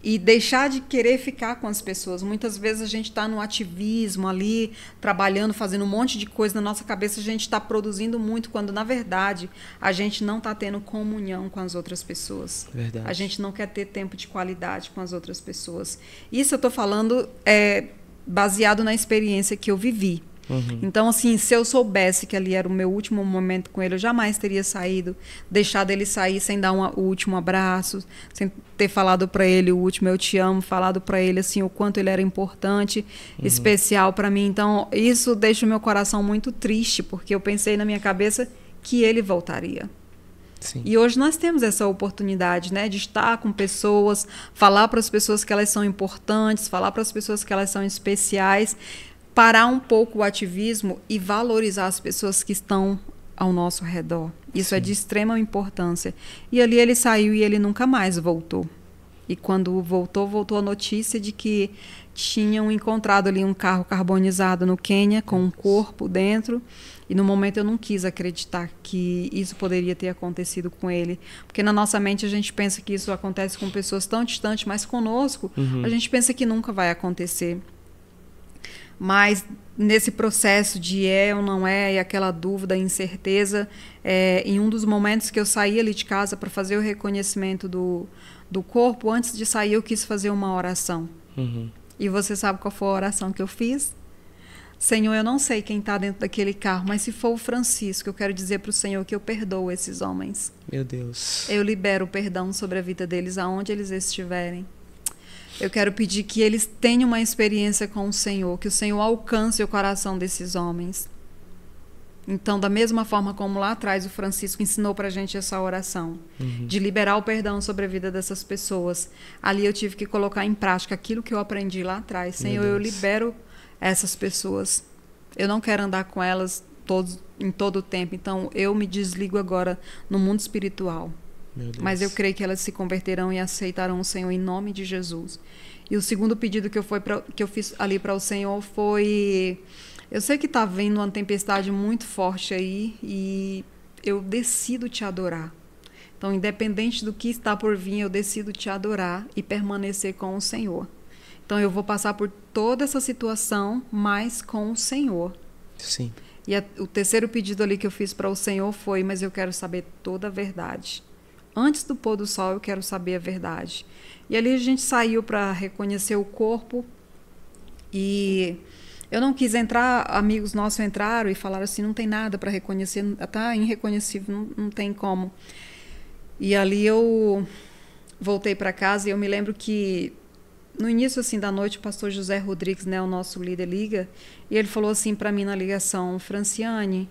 e deixar de querer ficar com as pessoas. Muitas vezes a gente está no ativismo ali, trabalhando, fazendo um monte de coisa na nossa cabeça, a gente está produzindo muito, quando na verdade a gente não está tendo comunhão com as outras pessoas. Verdade. A gente não quer ter tempo de qualidade com as outras pessoas. Isso eu estou falando baseado na experiência que eu vivi. Então, assim, se eu soubesse que ali era o meu último momento com ele, eu jamais teria saído, deixado ele sair sem dar o último abraço, sem ter falado para ele o último eu te amo, falado para ele assim o quanto ele era importante, especial para mim. Então, isso deixa o meu coração muito triste, porque eu pensei na minha cabeça que ele voltaria. Sim. E hoje nós temos essa oportunidade, né, de estar com pessoas, falar para as pessoas que elas são importantes, falar para as pessoas que elas são especiais, parar um pouco o ativismo e valorizar as pessoas que estão ao nosso redor. Isso é de extrema importância. E ali ele saiu e ele nunca mais voltou. E quando voltou a notícia de que tinham encontrado ali um carro carbonizado no Quênia com um corpo dentro. E no momento eu não quis acreditar que isso poderia ter acontecido com ele. Porque na nossa mente a gente pensa que isso acontece com pessoas tão distantes, mas conosco a gente pensa que nunca vai acontecer. Mas nesse processo de ou não e aquela dúvida, incerteza, em um dos momentos que eu saí ali de casa para fazer o reconhecimento do corpo, antes de sair eu quis fazer uma oração. E você sabe qual foi a oração que eu fiz? Senhor, eu não sei quem está dentro daquele carro, mas se for o Francisco, eu quero dizer para o Senhor que eu perdoo esses homens. Meu Deus. Eu libero o perdão sobre a vida deles, aonde eles estiverem. Eu quero pedir que eles tenham uma experiência com o Senhor, que o Senhor alcance o coração desses homens. Então, da mesma forma como lá atrás o Francisco ensinou para a gente essa oração, de liberar o perdão sobre a vida dessas pessoas, ali eu tive que colocar em prática aquilo que eu aprendi lá atrás. Senhor, eu libero essas pessoas. Eu não quero andar com elas em todo o tempo. Então, eu me desligo agora no mundo espiritual. Mas eu creio que elas se converterão e aceitarão o Senhor em nome de Jesus. E o segundo pedido que eu fiz ali para o Senhor foi... Eu sei que está vindo uma tempestade muito forte aí e eu decido te adorar. Então, independente do que está por vir, eu decido te adorar e permanecer com o Senhor. Então, eu vou passar por toda essa situação, mas com o Senhor. Sim. E o terceiro pedido ali que eu fiz para o Senhor foi, mas eu quero saber toda a verdade. Antes do pôr do sol, eu quero saber a verdade. E ali a gente saiu para reconhecer o corpo. E eu não quis entrar, amigos nossos entraram e falaram assim, não tem nada para reconhecer, está irreconhecível, não tem como. E ali eu voltei para casa e eu me lembro que no início assim da noite o pastor José Rodrigues, né, o nosso líder liga, e ele falou assim para mim na ligação, Franciane,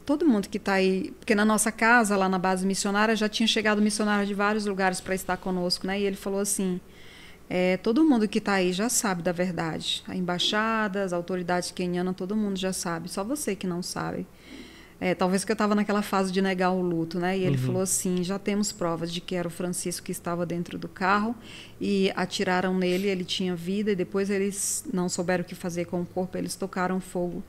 todo mundo que está aí, porque na nossa casa, lá na base missionária, já tinha chegado missionário de vários lugares para estar conosco, né? E ele falou assim, todo mundo que está aí já sabe da verdade. A embaixada, as autoridades quenianas, todo mundo já sabe, só você que não sabe. Talvez que eu estava naquela fase de negar o luto, né? E ele falou assim, já temos provas de que era o Francisco que estava dentro do carro e atiraram nele, ele tinha vida, e depois eles não souberam o que fazer com o corpo, eles tocaram fogo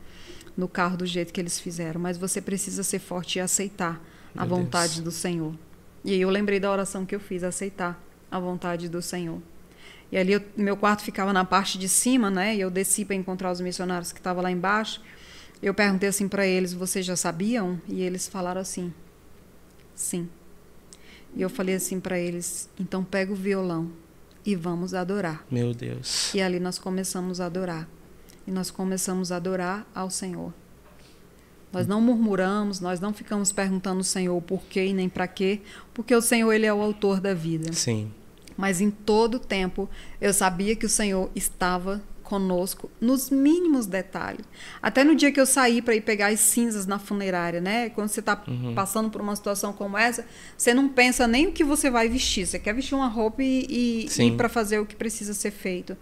no carro do jeito que eles fizeram, mas você precisa ser forte e aceitar a vontade do Senhor. E aí eu lembrei da oração que eu fiz, aceitar a vontade do Senhor. E ali meu quarto ficava na parte de cima, né? E eu desci para encontrar os missionários que estavam lá embaixo. Eu perguntei assim para eles, vocês já sabiam? E eles falaram assim, sim. E eu falei assim para eles, então pega o violão e vamos adorar. Meu Deus. E ali nós começamos a adorar. E nós começamos a adorar ao Senhor. Nós não murmuramos, nós não ficamos perguntando ao Senhor o porquê e nem para quê, porque o Senhor, ele é o autor da vida. Sim. Mas em todo tempo eu sabia que o Senhor estava conosco nos mínimos detalhes. Até no dia que eu saí para ir pegar as cinzas na funerária, né? Quando você está passando por uma situação como essa, você não pensa nem o que você vai vestir. Você quer vestir uma roupa e ir para fazer o que precisa ser feito.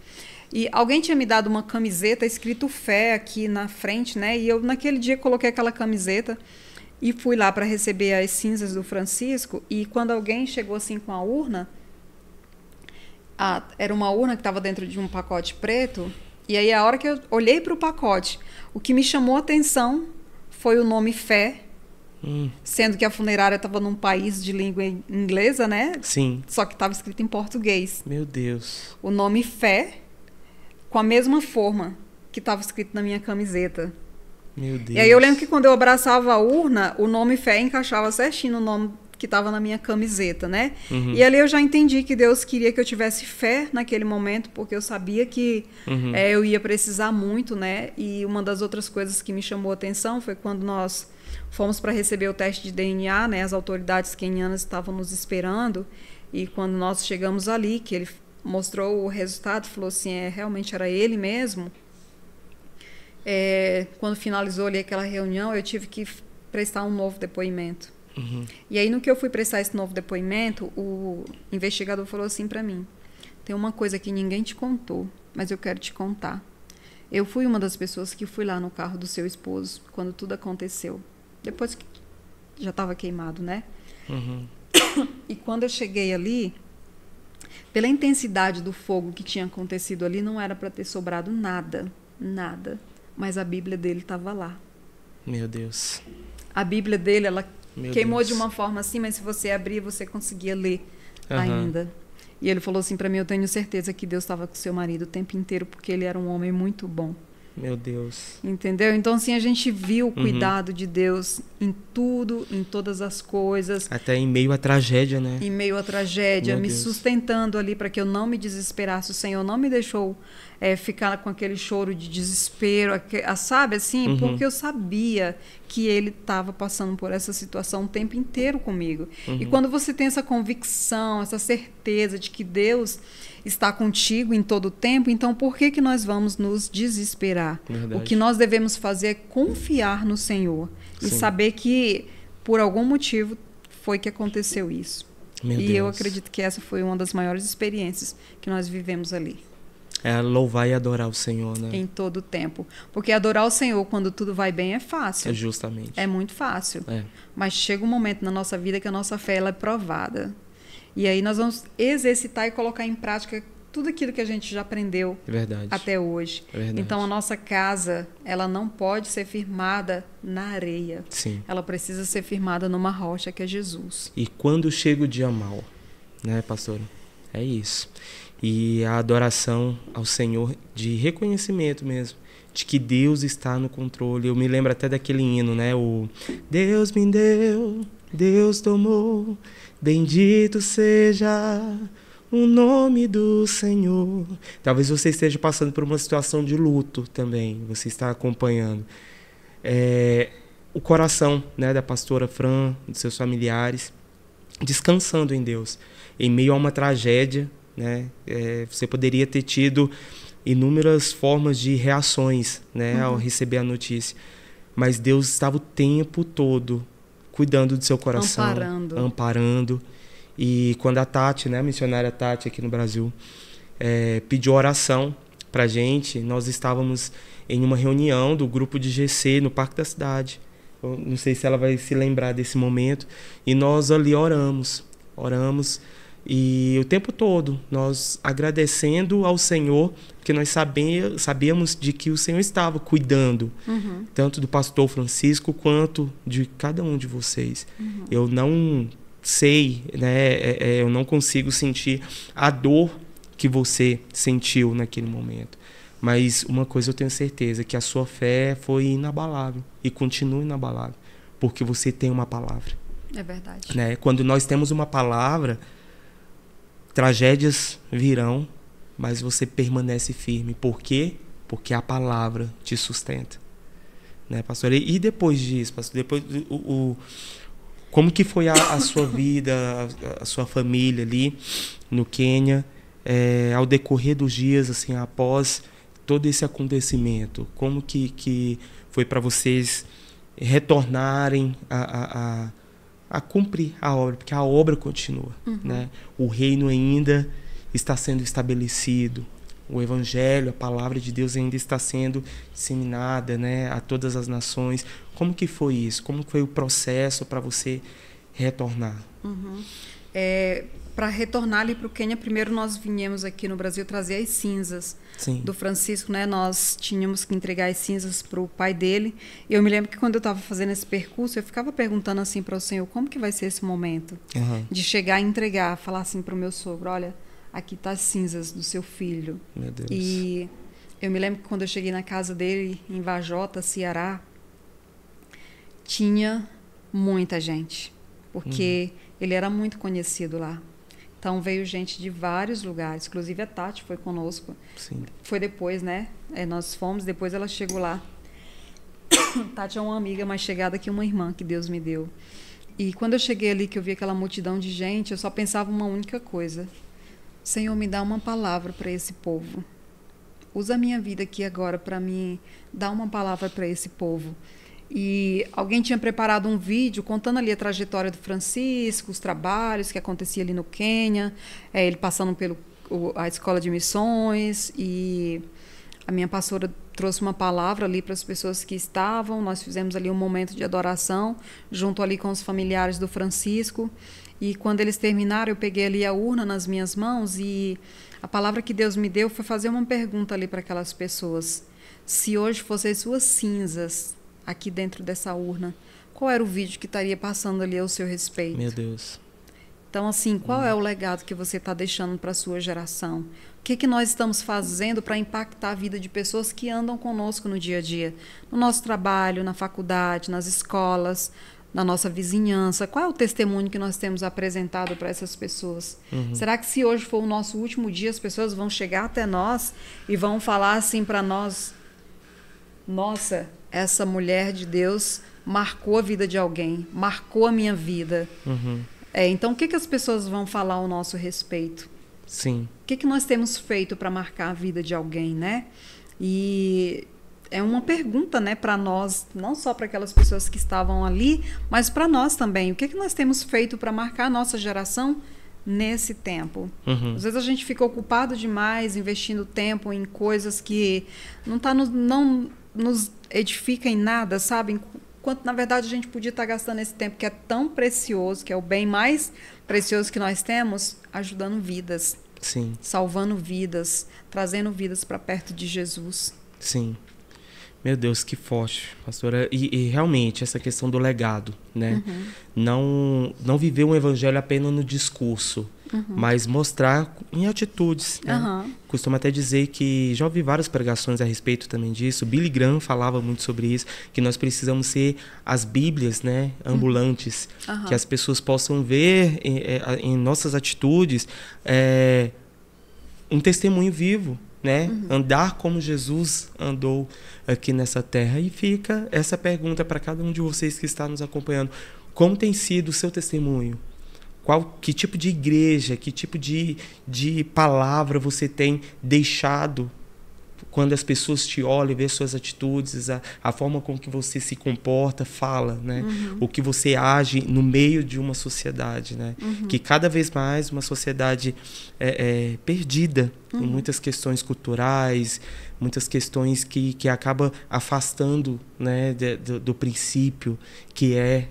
E alguém tinha me dado uma camiseta escrito fé aqui na frente, né? E eu naquele dia coloquei aquela camiseta e fui lá para receber as cinzas do Francisco. E quando alguém chegou assim com a urna, era uma urna que estava dentro de um pacote preto. E aí a hora que eu olhei para o pacote, o que me chamou a atenção foi o nome fé. Sendo que a funerária estava num país de língua inglesa, né? Sim. Só que estava escrito em português. Meu Deus. O nome fé com a mesma forma que estava escrito na minha camiseta. Meu Deus. E aí eu lembro que quando eu abraçava a urna, o nome fé encaixava certinho no nome que estava na minha camiseta, né? E ali eu já entendi que Deus queria que eu tivesse fé naquele momento, porque eu sabia que eu ia precisar muito, né? E uma das outras coisas que me chamou a atenção foi quando nós fomos para receber o teste de DNA, né? As autoridades quenianas estavam nos esperando, e quando nós chegamos ali, que ele mostrou o resultado, falou assim, realmente era ele mesmo. Quando finalizou ali aquela reunião, eu tive que prestar um novo depoimento. E aí, no que eu fui prestar esse novo depoimento, o investigador falou assim para mim, tem uma coisa que ninguém te contou, mas eu quero te contar. Eu fui uma das pessoas que fui lá no carro do seu esposo, quando tudo aconteceu. Depois que já estava queimado, né? E quando eu cheguei ali, pela intensidade do fogo que tinha acontecido ali, não era para ter sobrado nada, nada. Mas a Bíblia dele estava lá. Meu Deus. A Bíblia dele, ela queimou Deus. de uma forma assim, mas se você abrir, você conseguia ler ainda. E ele falou assim para mim, eu tenho certeza que Deus estava com seu marido o tempo inteiro, porque ele era um homem muito bom. Meu Deus. Entendeu? Então, assim, a gente viu o cuidado de Deus em tudo, em todas as coisas. Até em meio à tragédia, né? Em meio à tragédia, Meu me Deus. sustentando ali para que eu não me desesperasse. O Senhor não me deixou ficar com aquele choro de desespero, sabe assim? Porque eu sabia que Ele estava passando por essa situação o tempo inteiro comigo. E quando você tem essa convicção, essa certeza de que Deus está contigo em todo o tempo, então por que nós vamos nos desesperar? Verdade. O que nós devemos fazer é confiar no Senhor e saber que por algum motivo foi que aconteceu isso. Meu e Deus. eu acredito que essa foi uma das maiores experiências que nós vivemos ali. É louvar e adorar o Senhor, né? Em todo o tempo. Porque adorar o Senhor quando tudo vai bem é fácil. Justamente. É muito fácil. É. Mas chega um momento na nossa vida que a nossa fé ela é provada. E aí nós vamos exercitar e colocar em prática tudo aquilo que a gente já aprendeu Verdade. até hoje. Verdade. Então a nossa casa, ela não pode ser firmada na areia. Sim. Ela precisa ser firmada numa rocha que é Jesus. E quando chega o dia mau, né, pastora? É isso. E a adoração ao Senhor de reconhecimento mesmo, de que Deus está no controle. Eu me lembro até daquele hino, né? O Deus me deu, Deus tomou, bendito seja o nome do Senhor. Talvez você esteja passando por uma situação de luto também, você está acompanhando. O coração, né, da pastora Fran, dos seus familiares, descansando em Deus. Em meio a uma tragédia, né, você poderia ter tido inúmeras formas de reações, né, ao receber a notícia. Mas Deus estava o tempo todo cuidando do seu coração, amparando. E quando a Tati, né, a missionária Tati aqui no Brasil, pediu oração pra gente, nós estávamos em uma reunião do grupo de GC no Parque da Cidade. Eu não sei se ela vai se lembrar desse momento. E nós ali oramos. E o tempo todo nós agradecendo ao Senhor, porque nós sabíamos de que o Senhor estava cuidando, tanto do pastor Francisco quanto de cada um de vocês. Eu não sei, né, eu não consigo sentir a dor que você sentiu naquele momento. Mas uma coisa eu tenho certeza, que a sua fé foi inabalável e continua inabalável, porque você tem uma palavra. É verdade. Né? Quando nós temos uma palavra, tragédias virão, mas você permanece firme. Por quê? Porque a palavra te sustenta. Né, pastor? E depois disso, pastor? Depois, como que foi a sua vida, a sua família ali no Quênia, ao decorrer dos dias, assim, após todo esse acontecimento? Como que foi para vocês retornarem a cumprir a obra? Porque a obra continua. Né? O reino ainda está sendo estabelecido. O evangelho, a palavra de Deus ainda está sendo disseminada, né, a todas as nações. Como que foi isso? Como foi o processo para você retornar? Para retornar ali para o Quênia, primeiro nós viemos aqui no Brasil trazer as cinzas. Sim. Do Francisco, né? Nós tínhamos que entregar as cinzas para o pai dele. E eu me lembro que quando eu estava fazendo esse percurso, eu ficava perguntando assim para o Senhor, como que vai ser esse momento de chegar e entregar, falar assim para o meu sogro, olha, aqui tá as cinzas do seu filho. Meu Deus. E eu me lembro que quando eu cheguei na casa dele, em Vajota, Ceará, tinha muita gente, porque ele era muito conhecido lá. Então veio gente de vários lugares, inclusive a Tati foi conosco. Sim. Foi depois, né? Nós fomos, depois ela chegou lá. Tati é uma amiga mais chegada que uma irmã que Deus me deu. E quando eu cheguei ali, que eu vi aquela multidão de gente, eu só pensava uma única coisa. Senhor, me dá uma palavra para esse povo. Usa a minha vida aqui agora para mim dar uma palavra para esse povo. E alguém tinha preparado um vídeo contando ali a trajetória do Francisco, os trabalhos que acontecia ali no Quênia, ele passando a escola de missões, e a minha pastora trouxe uma palavra ali para as pessoas que estavam. Nós fizemos ali um momento de adoração junto ali com os familiares do Francisco. E quando eles terminaram, eu peguei ali a urna nas minhas mãos e a palavra que Deus me deu foi fazer uma pergunta ali para aquelas pessoas. Se hoje fossem suas cinzas aqui dentro dessa urna, qual era o vídeo que estaria passando ali ao seu respeito? Meu Deus. Então, assim, qual é o legado que você está deixando para a sua geração? O que nós estamos fazendo para impactar a vida de pessoas que andam conosco no dia a dia? No nosso trabalho, na faculdade, nas escolas, na nossa vizinhança. Qual é o testemunho que nós temos apresentado para essas pessoas? Será que se hoje for o nosso último dia, as pessoas vão chegar até nós e vão falar assim para nós, nossa, essa mulher de Deus marcou a vida de alguém, marcou a minha vida. Então, o que as pessoas vão falar ao nosso respeito? Sim. O que nós temos feito para marcar a vida de alguém, né? E é uma pergunta, né, para nós, não só para aquelas pessoas que estavam ali, mas para nós também. O que nós temos feito para marcar a nossa geração nesse tempo? Às vezes a gente fica ocupado demais, investindo tempo em coisas que não nos edifica em nada, sabe? Enquanto, na verdade, a gente podia estar gastando esse tempo que é tão precioso, que é o bem mais precioso que nós temos, ajudando vidas. Sim. Salvando vidas, trazendo vidas para perto de Jesus. Sim. Meu Deus, que forte, pastora. E realmente, essa questão do legado, né? Não viver um evangelho apenas no discurso, mas mostrar em atitudes, né? Costumo até dizer que já ouvi várias pregações a respeito também disso. Billy Graham falava muito sobre isso, que nós precisamos ser as bíblias, né, ambulantes, que as pessoas possam ver em nossas atitudes um testemunho vivo, né? Andar como Jesus andou aqui nessa terra. E fica essa pergunta para cada um de vocês que está nos acompanhando: como tem sido o seu testemunho? Que tipo de igreja, que tipo de palavra você tem deixado quando as pessoas te olham e vê suas atitudes, a forma com que você se comporta, fala, né? O que você age no meio de uma sociedade, né? Que cada vez mais uma sociedade perdida em muitas questões culturais, muitas questões que acaba afastando, né, do princípio que é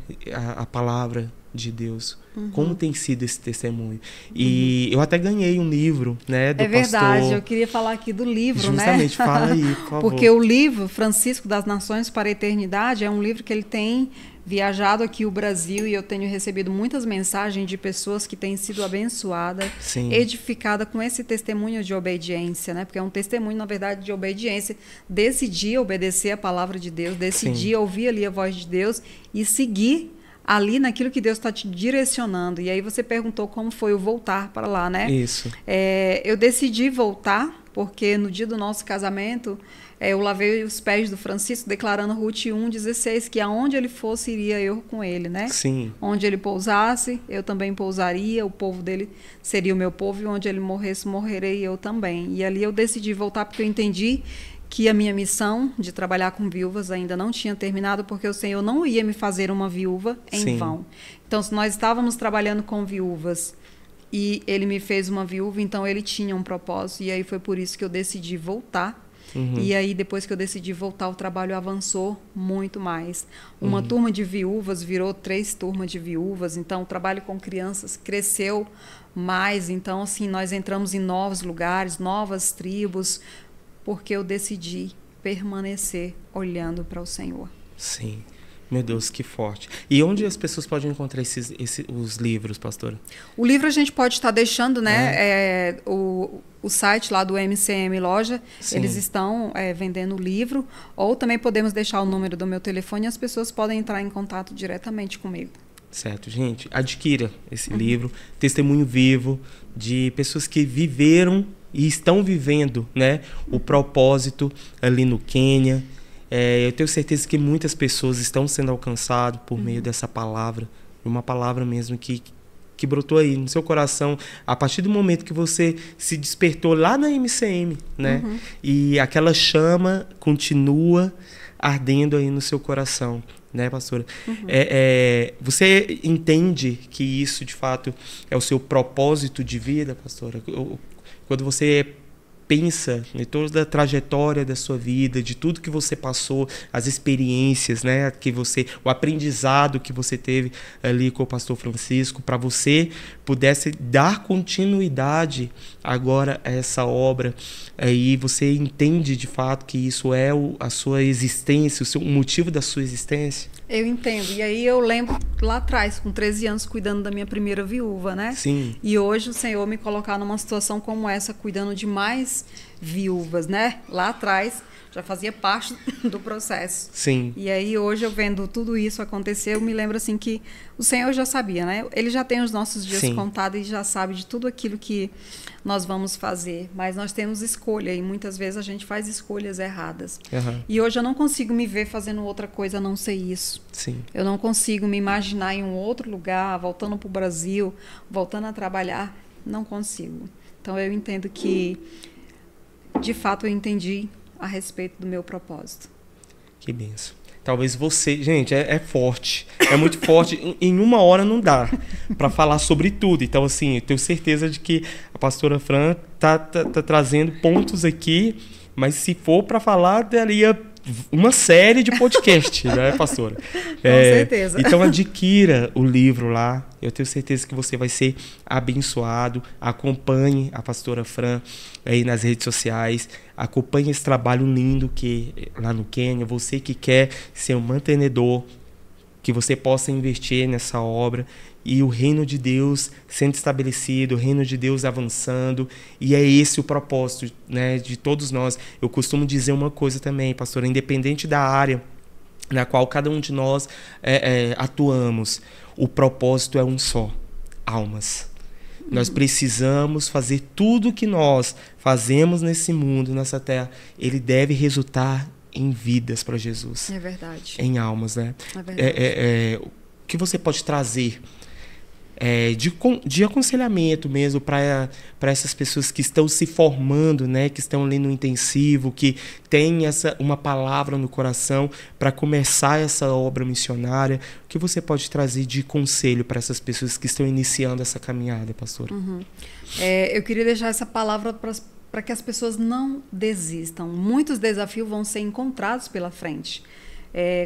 a palavra de Deus. Como tem sido esse testemunho? E eu até ganhei um livro, né, do pastor. É verdade, eu queria falar aqui do livro, justamente, né? Fala aí, por favor. Porque o livro Francisco das Nações para a Eternidade é um livro que ele tem viajado aqui o Brasil, e eu tenho recebido muitas mensagens de pessoas que têm sido abençoadas, edificadas com esse testemunho de obediência, né? Porque é um testemunho, na verdade, de obediência. Decidir obedecer a palavra de Deus, decidir ouvir ali a voz de Deus e seguir ali naquilo que Deus está te direcionando. E aí você perguntou como foi o voltar para lá, né? Isso. Eu decidi voltar porque no dia do nosso casamento eu lavei os pés do Francisco, declarando Ruth 1,16, que aonde ele fosse, iria eu com ele, né? Sim. Onde ele pousasse, eu também pousaria, o povo dele seria o meu povo, e onde ele morresse, morrerei eu também. E ali eu decidi voltar porque eu entendi que a minha missão de trabalhar com viúvas ainda não tinha terminado, porque o Senhor não ia me fazer uma viúva em vão. Então, se nós estávamos trabalhando com viúvas e ele me fez uma viúva, então ele tinha um propósito, e aí foi por isso que eu decidi voltar. E aí, depois que eu decidi voltar, o trabalho avançou muito mais. Uma turma de viúvas virou 3 turmas de viúvas, então o trabalho com crianças cresceu mais. Então, assim, nós entramos em novos lugares, novas tribos, porque eu decidi permanecer olhando para o Senhor. Sim. Meu Deus, que forte. E onde as pessoas podem encontrar os livros, pastora? O livro a gente pode estar deixando, né? O site lá do MCM Loja, sim, eles estão vendendo o livro. Ou também podemos deixar o número do meu telefone e as pessoas podem entrar em contato diretamente comigo. Certo, gente. Adquira esse livro, testemunho vivo de pessoas que viveram e estão vivendo, né, o propósito ali no Quênia. Eu tenho certeza que muitas pessoas estão sendo alcançadas por meio dessa palavra, uma palavra mesmo que brotou aí no seu coração a partir do momento que você se despertou lá na MCM, né? E aquela chama continua ardendo aí no seu coração, né, pastora? Você entende que isso, de fato, é o seu propósito de vida, pastora? Quando você pensa em toda a trajetória da sua vida, de tudo que você passou, as experiências, né, o aprendizado que você teve ali com o pastor Francisco, para você pudesse dar continuidade agora a essa obra, aí você entende de fato que isso é a sua existência, o motivo da sua existência? Eu entendo. E aí eu lembro lá atrás, com 13 anos, cuidando da minha primeira viúva, né? Sim. E hoje o Senhor me colocar numa situação como essa, cuidando de mais viúvas, né? Lá atrás já fazia parte do processo. Sim. E aí hoje eu vendo tudo isso acontecer, eu me lembro assim que o Senhor já sabia, né? Ele já tem os nossos dias contados e já sabe de tudo aquilo que nós vamos fazer. Mas nós temos escolha e muitas vezes a gente faz escolhas erradas. E hoje eu não consigo me ver fazendo outra coisa a não ser isso. Sim. Eu não consigo me imaginar em um outro lugar, voltando para o Brasil, voltando a trabalhar. Não consigo. Então eu entendo que, de fato, eu entendi a respeito do meu propósito. Que bênção. Talvez você... Gente, é forte. É muito forte. Em uma hora não dá para falar sobre tudo. Então, assim, eu tenho certeza de que a pastora Fran tá trazendo pontos aqui, mas se for para falar, daria uma série de podcast, né, pastora? Com certeza. Então, adquira o livro lá. Eu tenho certeza que você vai ser abençoado. Acompanhe a pastora Fran aí nas redes sociais. Acompanhe esse trabalho lindo que lá no Quênia. Você que quer ser um mantenedor, que você possa investir nessa obra e o reino de Deus sendo estabelecido, o reino de Deus avançando, e é esse o propósito, né, de todos nós. Eu costumo dizer uma coisa também, pastor, independente da área na qual cada um de nós atuamos, o propósito é um só: almas. Nós precisamos fazer tudo o que nós fazemos nesse mundo, nessa terra, ele deve resultar em vidas para Jesus. É verdade. Em almas, né? É verdade. O que você pode trazer de aconselhamento mesmo para essas pessoas que estão se formando, né? Que estão ali no intensivo, que tem uma palavra no coração para começar essa obra missionária? O que você pode trazer de conselho para essas pessoas que estão iniciando essa caminhada, pastora? Eu queria deixar essa palavra para que as pessoas não desistam. Muitos desafios vão ser encontrados pela frente.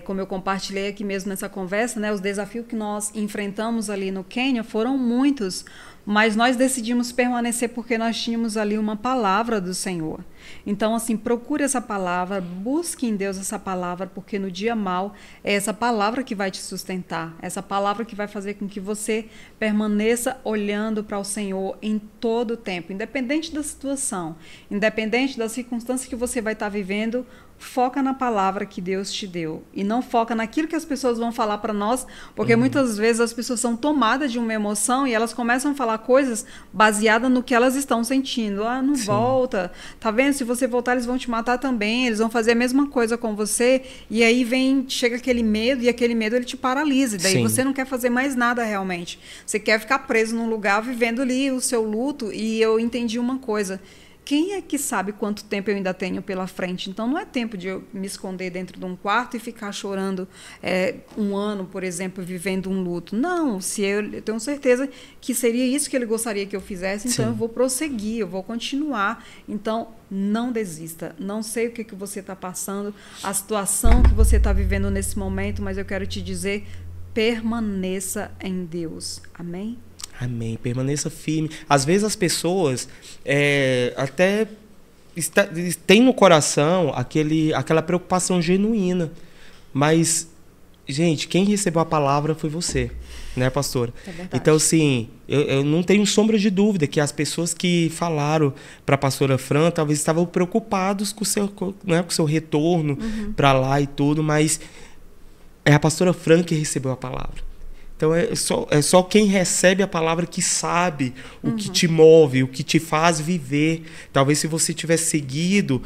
Como eu compartilhei aqui mesmo nessa conversa, né, os desafios que nós enfrentamos ali no Quênia foram muitos, mas nós decidimos permanecer porque nós tínhamos ali uma palavra do Senhor. Então, assim, procure essa palavra, busque em Deus essa palavra, porque no dia mau é essa palavra que vai te sustentar, essa palavra que vai fazer com que você permaneça olhando para o Senhor em todo o tempo, independente da situação, independente da circunstância que você vai estar vivendo. Foca na palavra que Deus te deu e não foca naquilo que as pessoas vão falar para nós, porque muitas vezes as pessoas são tomadas de uma emoção e elas começam a falar coisas baseadas no que elas estão sentindo. Ah, não volta, tá vendo? Se você voltar, eles vão te matar também, eles vão fazer a mesma coisa com você, e aí chega aquele medo, e aquele medo ele te paralisa, e daí você não quer fazer mais nada realmente. Você quer ficar preso num lugar, vivendo ali o seu luto. E eu entendi uma coisa: quem é que sabe quanto tempo eu ainda tenho pela frente? Então, não é tempo de eu me esconder dentro de um quarto e ficar chorando um ano, por exemplo, vivendo um luto. Não, eu tenho certeza que seria isso que ele gostaria que eu fizesse, então eu vou prosseguir, eu vou continuar. Então, não desista. Não sei o que você está passando, a situação que você está vivendo nesse momento, mas eu quero te dizer, permaneça em Deus. Amém? Amém. Permaneça firme. Às vezes as pessoas até têm no coração aquela preocupação genuína. Mas, gente, quem recebeu a palavra foi você, né, pastora? É verdade. Então, assim, eu não tenho sombra de dúvida que as pessoas que falaram para a pastora Fran talvez estavam preocupados com o seu retorno para lá e tudo, mas é a pastora Fran que recebeu a palavra. Então, é só quem recebe a palavra que sabe o que te move, o que te faz viver. Talvez se você tivesse seguido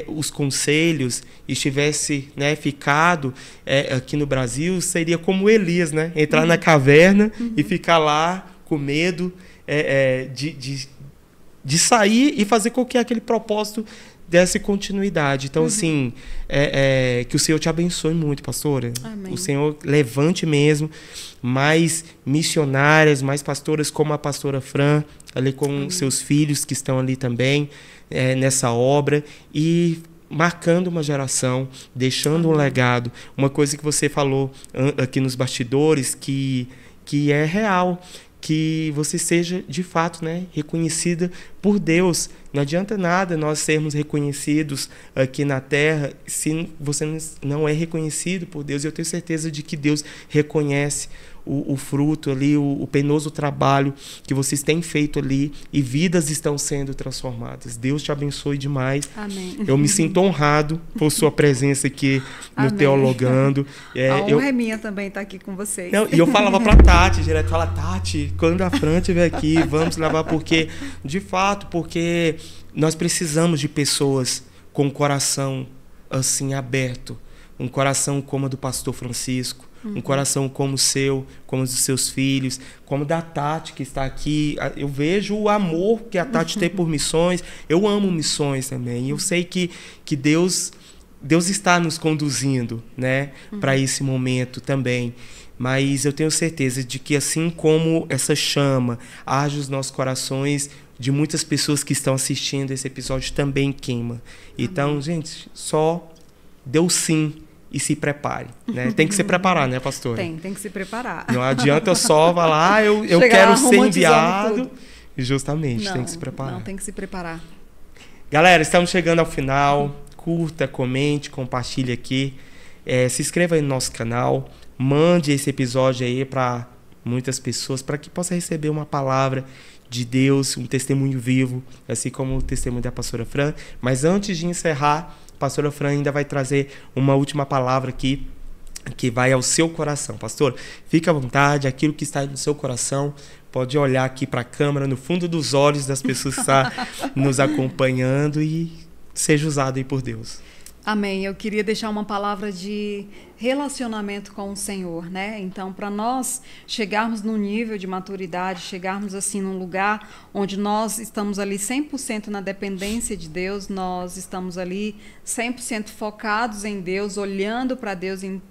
os conselhos e tivesse, né, ficado aqui no Brasil, seria como Elias, né? Entrar na caverna e ficar lá com medo de sair e fazer com que aquele propósito desse continuidade. Então, assim, que o Senhor te abençoe muito, pastora. Amém. O Senhor levante mesmo mais missionárias, mais pastoras como a pastora Fran, ali com seus filhos que estão ali também nessa obra, e marcando uma geração, deixando um legado. Uma coisa que você falou aqui nos bastidores que é real, que você seja, de fato, né, reconhecida por Deus. Não adianta nada nós sermos reconhecidos aqui na terra se você não é reconhecido por Deus. Eu tenho certeza de que Deus reconhece o fruto ali, o penoso trabalho que vocês têm feito ali, e vidas estão sendo transformadas. Deus te abençoe demais. Amém. Eu me sinto honrado por sua presença aqui no Amém. Teologando. A honra é minha também estar aqui com vocês. Não, e eu falava para Tati, direto, Tati, quando a Fran estiver aqui, vamos levar, porque, de fato, porque nós precisamos de pessoas com o coração assim aberto, um coração como o do pastor Francisco, um coração como o seu, como os dos seus filhos, como da Tati, que está aqui. Eu vejo o amor que a Tati tem por missões. Eu amo missões também. Eu sei que Deus está nos conduzindo, né, para esse momento também. Mas eu tenho certeza de que, assim como essa chama arde os nossos corações, de muitas pessoas que estão assistindo esse episódio também queima. Então, gente, só deu sim. E se prepare, né? Tem que se preparar, né, pastor? Tem que se preparar. Não adianta só falar, eu quero ser enviado. Justamente, tem que se preparar. Não, tem que se preparar. Galera, estamos chegando ao final. Curta, comente, compartilhe aqui. Se inscreva aí no nosso canal. Mande esse episódio aí para muitas pessoas, para que possa receber uma palavra de Deus, um testemunho vivo, assim como o testemunho da pastora Fran. Mas antes de encerrar, a pastora Fran ainda vai trazer uma última palavra aqui, que vai ao seu coração. Pastor, fique à vontade, aquilo que está no seu coração, pode olhar aqui para a câmera, no fundo dos olhos das pessoas que estão nos acompanhando, e seja usado aí por Deus. Amém. Eu queria deixar uma palavra de relacionamento com o Senhor, né? Então, para nós chegarmos num nível de maturidade, chegarmos assim num lugar onde nós estamos ali 100% na dependência de Deus, nós estamos ali 100% focados em Deus, olhando para Deus em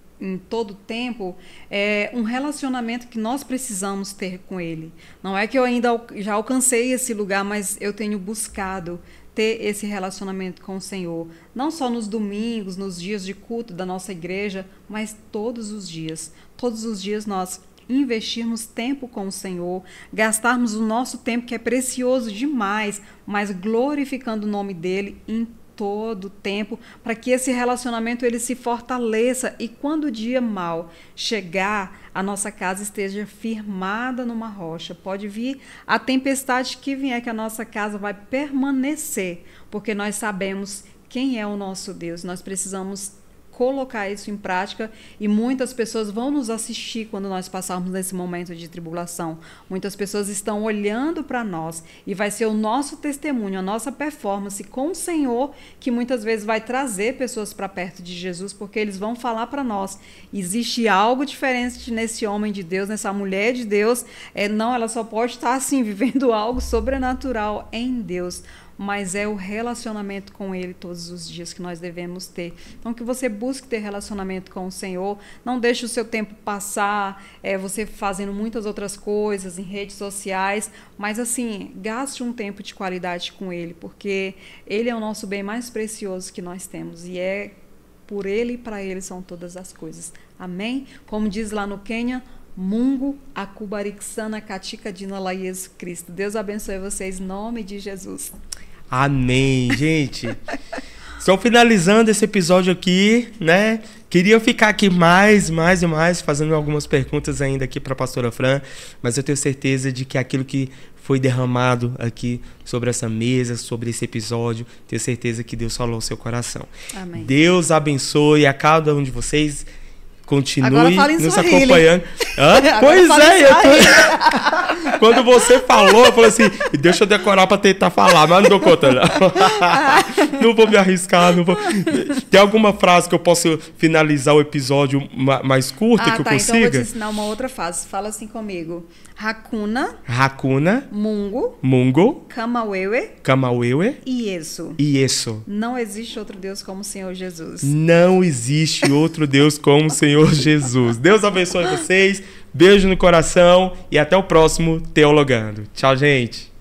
todo o tempo, é um relacionamento que nós precisamos ter com Ele. Não é que eu ainda já alcancei esse lugar, mas eu tenho buscado ter esse relacionamento com o Senhor, não só nos domingos, nos dias de culto da nossa igreja, mas todos os dias. Todos os dias nós investirmos tempo com o Senhor, gastarmos o nosso tempo, que é precioso demais, mas glorificando o nome dele em todo o tempo, para que esse relacionamento ele se fortaleça e quando o dia mau chegar, a nossa casa esteja firmada numa rocha. Pode vir a tempestade que vier, que a nossa casa vai permanecer, porque nós sabemos quem é o nosso Deus. Nós precisamos colocar isso em prática e muitas pessoas vão nos assistir quando nós passarmos nesse momento de tribulação. Muitas pessoas estão olhando para nós e vai ser o nosso testemunho, a nossa performance com o Senhor que muitas vezes vai trazer pessoas para perto de Jesus, porque eles vão falar para nós, existe algo diferente nesse homem de Deus, nessa mulher de Deus, não, ela só pode estar assim, vivendo algo sobrenatural em Deus, mas é o relacionamento com Ele todos os dias que nós devemos ter. Então, que você busque ter relacionamento com o Senhor, não deixe o seu tempo passar, você fazendo muitas outras coisas em redes sociais, mas assim, gaste um tempo de qualidade com Ele, porque Ele é o nosso bem mais precioso que nós temos, e é por Ele e para Ele são todas as coisas. Amém? Como diz lá no Quênia, Mungu Akubarixana Katika Dinala Jesus Cristo. Deus abençoe vocês em nome de Jesus. Amém, gente. Estou finalizando esse episódio aqui, né? Queria ficar aqui mais e mais, fazendo algumas perguntas ainda aqui para a pastora Fran, mas eu tenho certeza de que aquilo que foi derramado aqui sobre essa mesa, sobre esse episódio, tenho certeza que Deus falou ao seu coração. Amém. Deus abençoe a cada um de vocês. Continue nos Swahili. acompanhando. Pois é, quando você falou, eu falei assim, deixa eu decorar para tentar falar, mas não dou conta, não. Não vou me arriscar, não vou. Tem alguma frase que eu possa finalizar o episódio mais curto que eu consiga? Então eu vou te ensinar uma outra frase. Fala assim comigo. Hakuna, Mungu, Kamawewe, Iesu. Não existe outro Deus como o Senhor Jesus. Não existe outro Deus como o Senhor Jesus. Deus abençoe vocês. Beijo no coração e até o próximo Teologando. Tchau, gente.